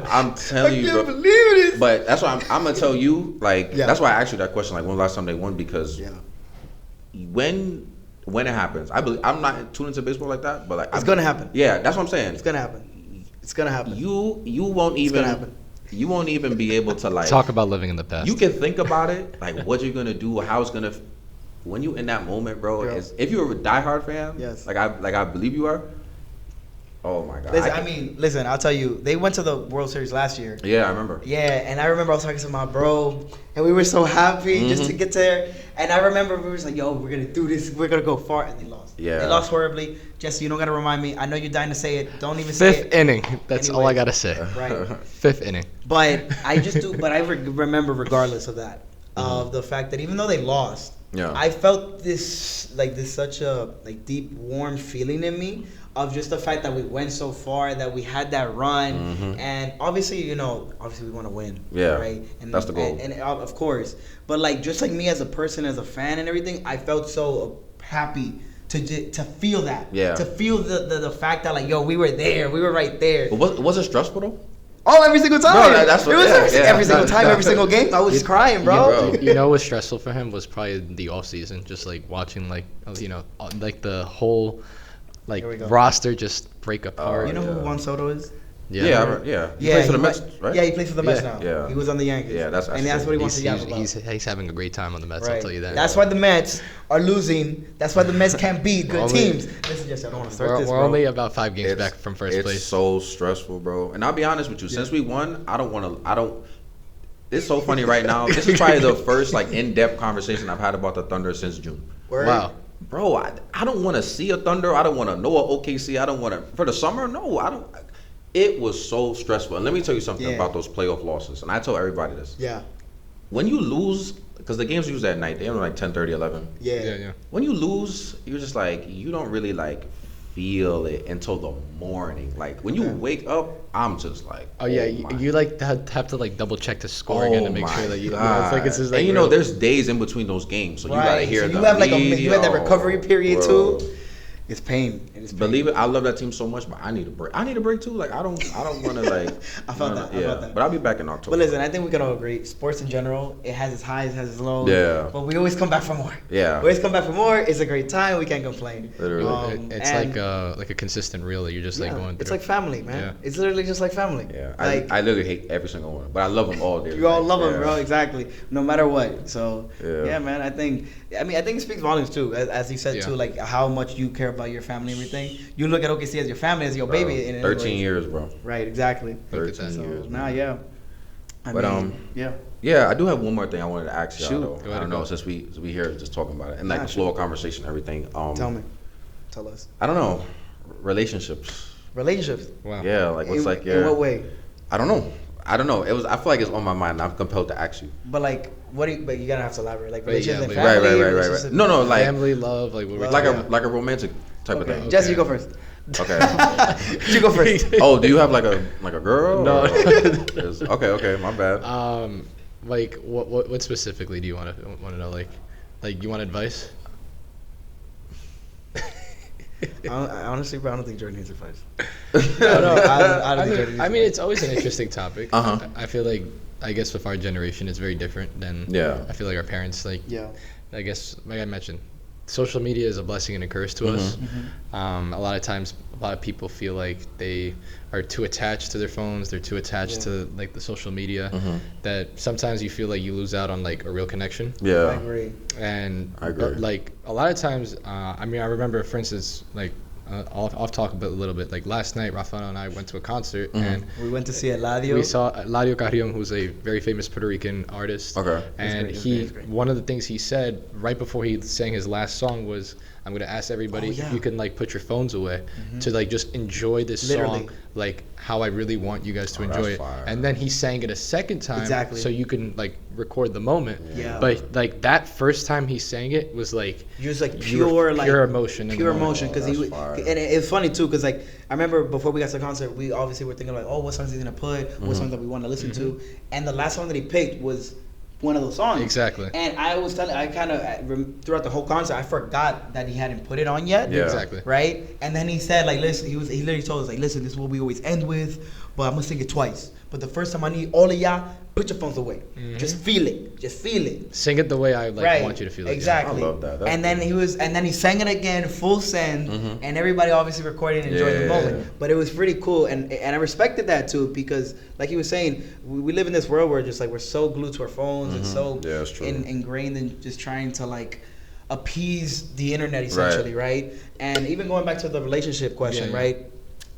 I'm telling you, bro. I can't believe this. But that's why I'm gonna tell you, like, that's why I asked you that question, like, when was the last time they won? Because when it happens, I believe, I'm not tuned into baseball like that, but like it's gonna happen. Yeah, that's what I'm saying. It's gonna happen. It's gonna happen. You won't even. It's gonna happen. You won't even be able to like talk about living in the past. You can think about it, like what you're gonna do, how it's gonna. When you in that moment, bro, is if you're a diehard fan, like I believe you are. Oh my God! Listen, I'll tell you, they went to the World Series last year. Yeah, I remember. Yeah, and I remember I was talking to my bro, and we were so happy just to get there. And I remember we were just like, "Yo, we're gonna do this. We're gonna go far," and they lost. Yeah, they lost horribly. Jesse, you don't gotta remind me. I know you're dying to say it. Don't even say it. Fifth inning. That's all I gotta say. Right. 5th inning. But I just do. But I remember, regardless of that, of the fact that even though they lost, I felt such a deep, warm feeling in me. Of just the fact that we went so far, that we had that run, and obviously we want to win. Yeah, right. And that's the goal. And of course, but like just like me as a person, as a fan, and everything, I felt so happy to feel that. Yeah. To feel the fact that like, yo, we were there, we were right there. But was it stressful though? Oh, every single time. Bro, that's what, every single time, every single game, I was crying, bro. You know what's stressful for him was probably the off season, just like watching like the whole. Like roster just break apart. You know who Juan Soto is? Yeah. He plays for the Mets, right? Yeah, he plays for the Mets Yeah. now. Yeah. He was on the Yankees. Yeah, that's and that's what he wants to yap about. He's having a great time on the Mets. I'll tell you that. That's why the Mets are losing. That's why the Mets can't beat good teams. Listen, Jesse, I don't want to start this, bro. We're only about 5 games back from first place. It's so stressful, bro. And I'll be honest with you. Since we won, it's so funny right now. This is probably the first like in-depth conversation I've had about the Thunder since June. Word? Wow. Bro, I don't want to see a Thunder. I don't want to know a OKC. I don't want to for the summer. No, I don't. It was so stressful. And let me tell you something about those playoff losses. And I tell everybody this. Yeah. When you lose, because the games usually at night, they were like 10:30, 11. Yeah. When you lose, you're just like, you don't really like feel it until the morning. Like when you wake up, I'm just like, you like have to like double check the score again to make sure that it's just like, and there's days in between those games, so you gotta hear you have you have that recovery period too. It's pain. Believe it, I love that team so much, but I need a break. I need a break too. Like I don't want to like. I felt that. But I'll be back in October. But listen, I think we can all agree. Sports in general, it has its highs, it has its lows. Yeah. But we always come back for more. Yeah. We always come back for more. It's a great time. We can't complain. Literally. It's like a consistent reel that you're just like going through. It's like family, man. Yeah. It's literally just like family. Yeah. Like, I literally hate every single one, but I love them all. You all love them, bro. Exactly. No matter what. So yeah, man. I think it speaks volumes too, as you said too, like how much you care about your family and everything. You look at OKC as your family, as your baby. In 13 years, bro. Right. Exactly. 13 years. Nah, yeah. Yeah, I do have one more thing I wanted to ask y'all. Shoot. I don't know, since we here just talking about it and like the flow of conversation, everything. Tell us. I don't know, relationships. Wow. Yeah, like what's like in what way? I don't know. I feel like it's on my mind. I'm compelled to ask you. But like, but you gotta have to elaborate. Like relationships and right. family. No, like family, love, like like a romantic type of thing. Jesse, you go first. Okay. You go first. Oh, do you have like a girl? No. Okay, my bad. Like what specifically do you want to know? Like you want advice? Honestly, bro, I don't think Jourdan needs advice. I don't think Jourdan needs I mean, it's always an interesting topic. Uh-huh. I feel like, I guess with our generation, it's very different than. I feel like our parents, like. Yeah. I guess, like I mentioned, social media is a blessing and a curse to us. Mm-hmm. A lot of times, a lot of people feel like they are too attached to their phones. They're too attached to like the social media that sometimes you feel like you lose out on like a real connection. Yeah, I agree. And I agree. But, like a lot of times, I remember, for instance, like. I'll talk a little bit. Like last night, Rafael and I went to a concert, and we went to see Eladio. We saw Eladio Carrion, who's a very famous Puerto Rican artist. Okay. And one of the things he said right before he sang his last song was, "I'm gonna ask everybody if you can like put your phones away to like just enjoy this song, like how I really want you guys to enjoy it." Fire. And then he sang it a second time, so you can like record the moment. Yeah. But like that first time he sang it was like just like pure emotion, because and it's funny too, because like I remember before we got to the concert, we obviously were thinking like, oh, what songs he's gonna put, what songs that we want to listen to, and the last song that he picked was one of those songs. Exactly. And I was telling, I kind of throughout the whole concert, I forgot that he hadn't put it on yet. Yeah. Exactly. Right. And then he said like, listen, he literally told us like, listen, this is what we always end with, but I'm gonna sing it twice. But the first time I need all of y'all, put your phones away. Just feel it. Just feel it. Sing it the way I like want you to feel it. Exactly. I love that. That's and then he sang it again, full send, and everybody obviously recorded and enjoyed the moment. But it was pretty cool, and I respected that too, because like he was saying, we live in this world where just like we're so glued to our phones and so ingrained in just trying to like appease the internet essentially, right? And even going back to the relationship question, right?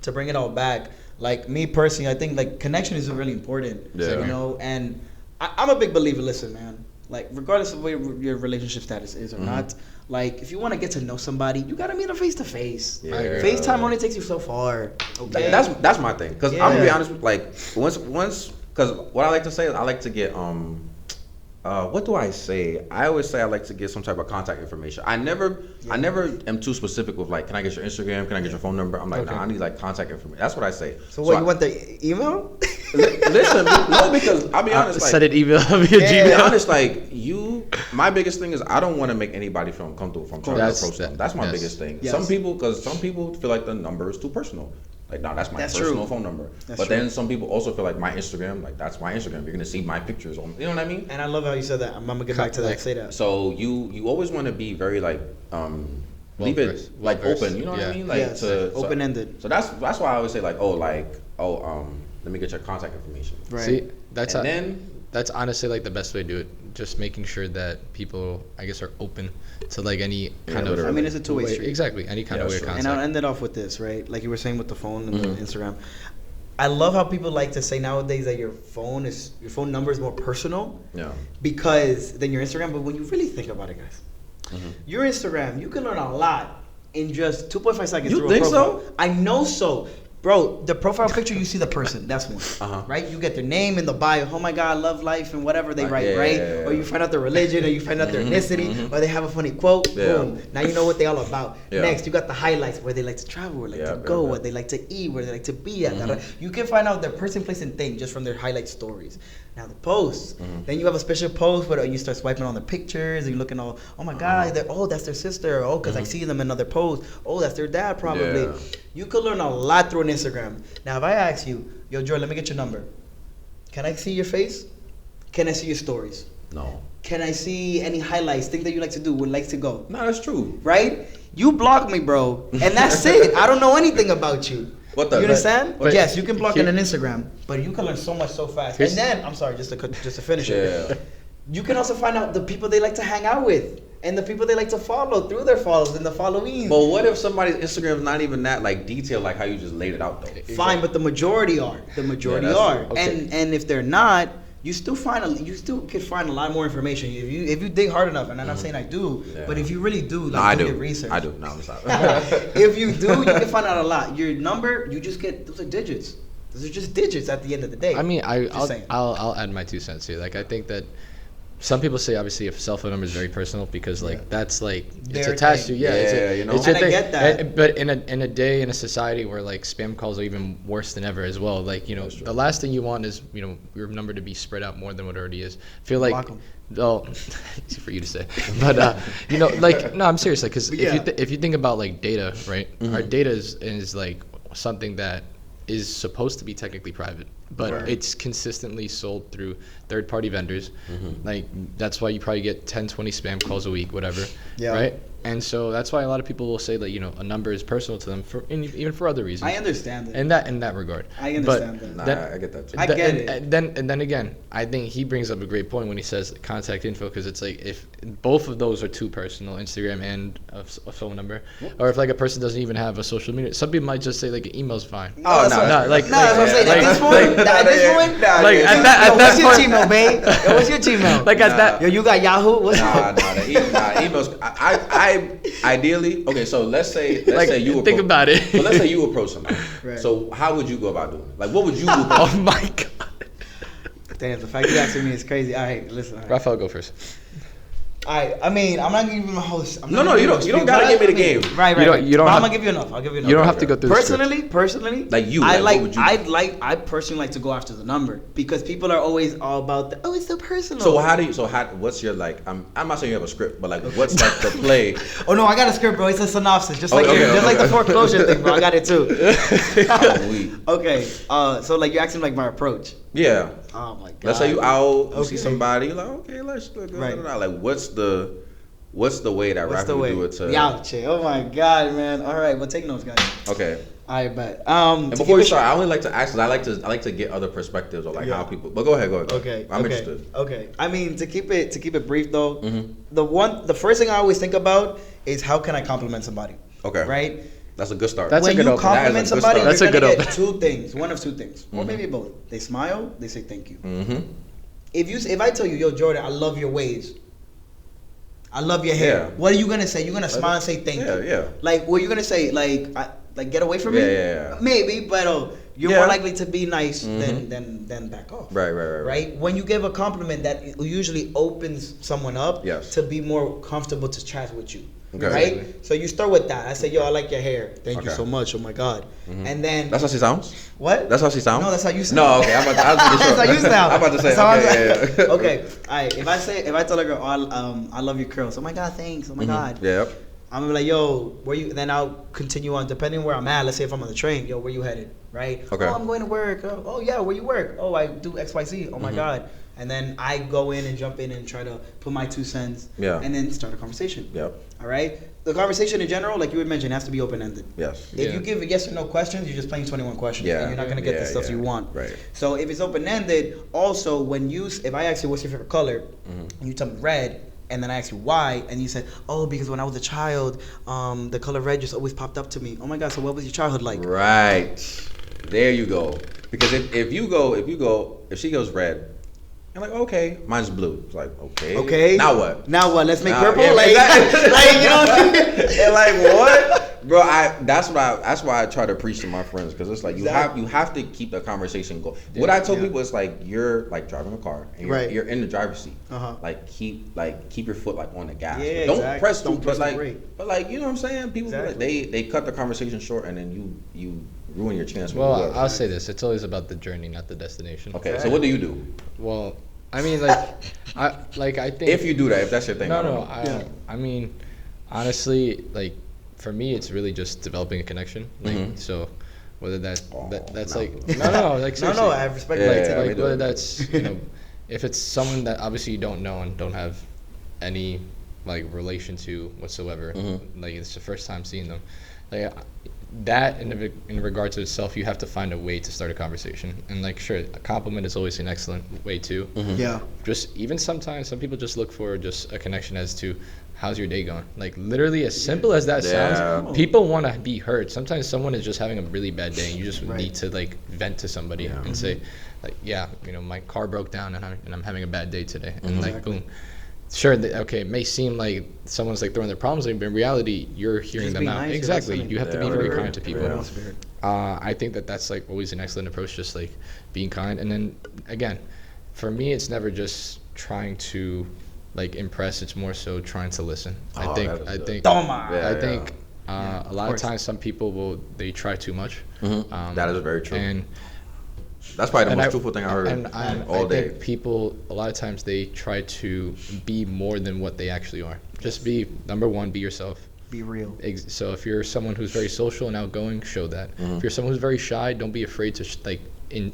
To bring it all back. Like me personally, I think like connection is really important. You know, and I'm a big believer. Listen, man. Like regardless of where your relationship status is or not, like if you want to get to know somebody, you gotta meet them face to face. FaceTime only takes you so far. Okay. That's my thing. Cause I'm gonna be honest. Like once, cause what I like to say is I like to get what do I say? I always say I like to get some type of contact information. I never am too specific with like, can I get your Instagram? Can I get your phone number? I'm like, nah, I need like contact information. That's what I say. So what, you want the email? Listen, no, because I'll be honest. Send an email via Gmail. To be honest, like my biggest thing is I don't want to make anybody feel uncomfortable if I'm trying to approach them. That's my biggest thing. Yes. Some people feel like the number is too personal. Like, no, that's my personal phone number. But then some people also feel like my Instagram, like that's my Instagram. You're gonna see my pictures on. You know what I mean? And I love how you said that. I'm gonna get back to that. Say that. So you always want to be very like leave it like open. You know what I mean? Like open ended. So that's why I always say like, let me get your contact information. Right. See, that's honestly like the best way to do it. Just making sure that people, I guess, are open to like any kind of. I mean, it's a two-way street. Exactly, any kind of way of contact. And I'll end it off with this, right? Like you were saying with the phone and the Instagram. I love how people like to say nowadays that your phone number is more personal. Yeah. Because than your Instagram, but when you really think about it, guys, your Instagram, you can learn a lot in just 2.5 seconds. You think so? I know so. Bro, the profile picture, you see the person. That's one. Right? You get their name in the bio. Oh my God, love life and whatever they write, right? Yeah. Or you find out their religion, or you find out their ethnicity, or they have a funny quote. Yeah. Boom. Now you know what they all about. Yeah. Next, you got the highlights, where they like to travel, where they like to go, where they like to eat, where they like to be at. You can find out their person, place, and thing just from their highlight stories. Now the posts. Then you have a special post where you start swiping on the pictures, and you're looking all, oh my God, that's their sister. Oh, because I see them in other posts. Oh, that's their dad probably. Yeah. You could learn a lot through an Instagram. Now, if I ask you, yo, Jourdan, let me get your number. Can I see your face? Can I see your stories? No. Can I see any highlights, things that you like to do, would like to go? No, that's true. Right? You block me, bro, and that's it. I don't know anything about you. You understand? Yes, you can block on an Instagram, but you can learn so much so fast. And then, I'm sorry, just to finish it. You can also find out the people they like to hang out with. And the people they like to follow through their follows and the following. But what if somebody's Instagram is not even that like detailed, like how you just laid it out though? Fine, but the majority are. The majority are. Okay. And if they're not, you still could find a lot more information if you dig hard enough. And I'm not saying I do, but if you really do, like do your research. I do. No, I'm sorry. If you do, you can find out a lot. Your number, you just get those are digits. Those are just digits at the end of the day. I mean, I'll add my 2 cents here. Like I think that. Some people say obviously a cell phone number is very personal because like that's like it's attached to it's your thing. I get that. But in a day in a society where like spam calls are even worse than ever as well, like the last thing you want is your number to be spread out more than what it already is. Feel like easy for you to say, but like no, I'm serious, like because if you think about like data, right? Our data is like something that is supposed to be technically private, but it's consistently sold through third-party vendors. Like that's why you probably get 10, 20 spam calls a week, whatever. Yeah. Right. And so that's why a lot of people will say that a number is personal to them even for other reasons. I understand that. In that regard. I understand that. I get that too. I get it. And then again, I think he brings up a great point when he says contact info, because it's like if both of those are too personal, Instagram and a phone number, or if like a person doesn't even have a social media, some people might just say like an email's fine. Oh no, that's what I'm saying. At this point, like at that what's your Gmail, babe? What's your Gmail? Like at that, you got Yahoo? What's emails. I ideally, okay, so let's say you think about it. So let's say you approach somebody. Right. So how would you go about doing it? Like what would you do? Oh my God. Damn, the fact you asking me is crazy. All right, listen. Rafael, go first. I mean, I'm not giving you my host. No, you don't gotta give me the game. Right. I'm gonna give you enough. I'll give you enough. You don't have to go through. Personally, like you. I personally like to go after the number because people are always all about it's so personal. So what's your like? I'm not saying you have a script, but like, what's like the play? Oh no, I got a script, bro. It's a synopsis, just like the foreclosure thing, bro. I got it too. Okay. So like you're asking like my approach. Yeah. Oh my God. Let's say you see somebody, like, okay, let's look. Right. Like, what's the way that Rafael would do it to? Yauche. Oh my God, man. All right, well, take notes, guys. Okay. I bet. And before you start, I only like to ask, because I like to get other perspectives or like how people. But go ahead. Okay. I'm interested. Okay. I mean, to keep it brief though, the first thing I always think about is how can I compliment somebody. Okay. Right. That's a good start. When you compliment somebody, you're gonna get two things. One of two things, or maybe both. They smile. They say thank you. If I tell you, yo, Jourdan, I love your waves. I love your hair. What are you gonna say? You're gonna smile and say thank you. Yeah. Like, what are you gonna say? Like get away from me? Yeah. Maybe, but you're more likely to be nice than back off. Right. When you give a compliment, that usually opens someone up to be more comfortable to chat with you. Okay. Right? So you start with that. I say, yo, I like your hair. Thank you so much. Oh my God. And then that's how she sounds? What? That's how she sounds? No, that's how you sound. No, okay. That's how you sound. I'm about to say okay. All right. If I tell a girl, I love your curls. Oh my God, thanks. Oh my God. Yep. I'm gonna be like, yo, where you? Then I'll continue on, depending where I'm at. Let's say if I'm on the train, yo, where you headed? Right? Okay. Oh, I'm going to work. Oh yeah, where you work? Oh, I do XYZ. Oh my God. and then I go in and jump in and try to put my 2 cents, and then start a conversation. Yep. All right. The conversation in general, like you had mentioned, has to be open ended. Yes. If you give a yes or no questions, you're just playing 21 questions. Yeah. And you're not gonna get the stuff you want. Right. So if it's open ended, also if I ask you what's your favorite color, and you tell me red. And then I asked you why, and you said, "Oh, because when I was a child, the color red just always popped up to me." Oh my God! So what was your childhood like? Right. There you go. Because if she goes red, I'm like, okay, mine's blue. It's like, okay. Okay. Now what? Let's make purple. Yeah, like, exactly. like, you know what I mean? And like what, bro? That's why I try to preach to my friends, because it's like you have to keep the conversation going. Yeah, what I tell people is like, you're like driving a car and you're in the driver's seat. Like keep your foot like on the gas. Yeah, don't press the brake. brake. But like, you know what I'm saying? People like, they cut the conversation short, and then you ruin your chance. Well, I'll say this: it's always about the journey, not the destination. Okay, so what do you do? Well, I mean, I think if you do that, if that's your thing. I mean, honestly, like for me, it's really just developing a connection. Like, so whether that's like seriously. No, I respect like whether that's if it's someone that obviously you don't know and don't have any like relation to whatsoever, like it's the first time seeing them, like that in regard to itself, you have to find a way to start a conversation. And like, sure, a compliment is always an excellent way too. Yeah. Just even sometimes some people just look for just a connection as to how's your day going. Like literally as simple as that sounds, people want to be heard. Sometimes someone is just having a really bad day and you just need to like vent to somebody and say like, my car broke down and I'm having a bad day today. And like, boom. Sure, it may seem like someone's like throwing their problems in, but in reality, you're hearing them out. Nice, exactly. You have to be very kind to people. Yeah. I think that's like always an excellent approach, just like being kind. And then again, for me, it's never just trying to like impress. It's more so trying to listen. I think a lot of times some people they try too much. That is very true. And that's probably the most truthful thing I heard all day. I think people, a lot of times, they try to be more than what they actually are. Just be, number one, be yourself. Be real. So if you're someone who's very social and outgoing, show that. If you're someone who's very shy, don't be afraid to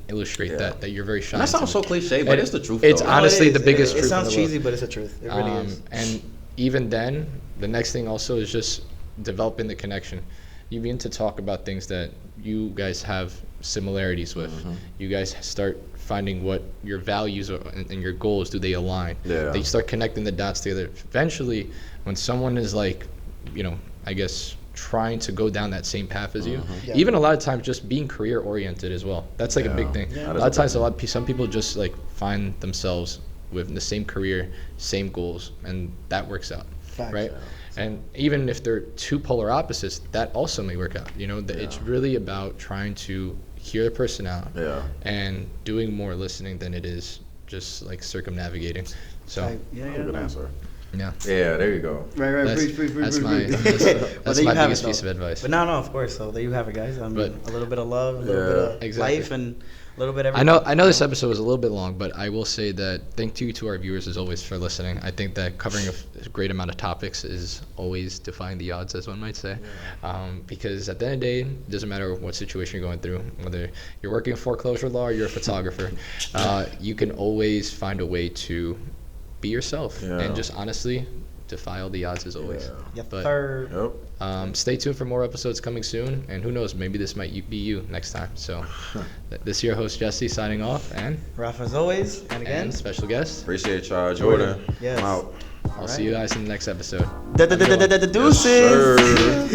illustrate that you're very shy. And that sounds so cliche, but it's the truth. It's honestly the biggest truth. It sounds cheesy, but it's the truth. It really is. And even then, the next thing also is just developing the connection. You begin to talk about things that you guys have similarities with. You guys start finding what your values are and your goals, do they align? They start connecting the dots together. Eventually, when someone is like, I guess trying to go down that same path as you, even a lot of times just being career oriented as well. That's like a big thing. A lot of times, some people just like find themselves with the same career, same goals, and that works out. Facts. Right? And even if they're two polar opposites, that also may work out. It's really about trying to hear the person out and doing more listening than it is just like circumnavigating. So good answer. Yeah, there you go. Right. That's my biggest piece of advice. But no, of course. So there you have it, guys. A little bit of love, a little bit of life, and a little bit of everything. I know this episode was a little bit long, but I will say that thank you to our viewers as always for listening. I think that covering a great amount of topics is always defying the odds, as one might say, because at the end of the day, it doesn't matter what situation you're going through, whether you're working in foreclosure law or you're a photographer, you can always find a way to be yourself and just honestly defy all the odds as always. Stay tuned for more episodes coming soon, and who knows, maybe this might be you next time. So this is your host Jesse signing off, and Rafa as always, and again special guest. Appreciate y'all, Jourdan. Yes. I'm out. I'll see you guys in the next episode. Deuces.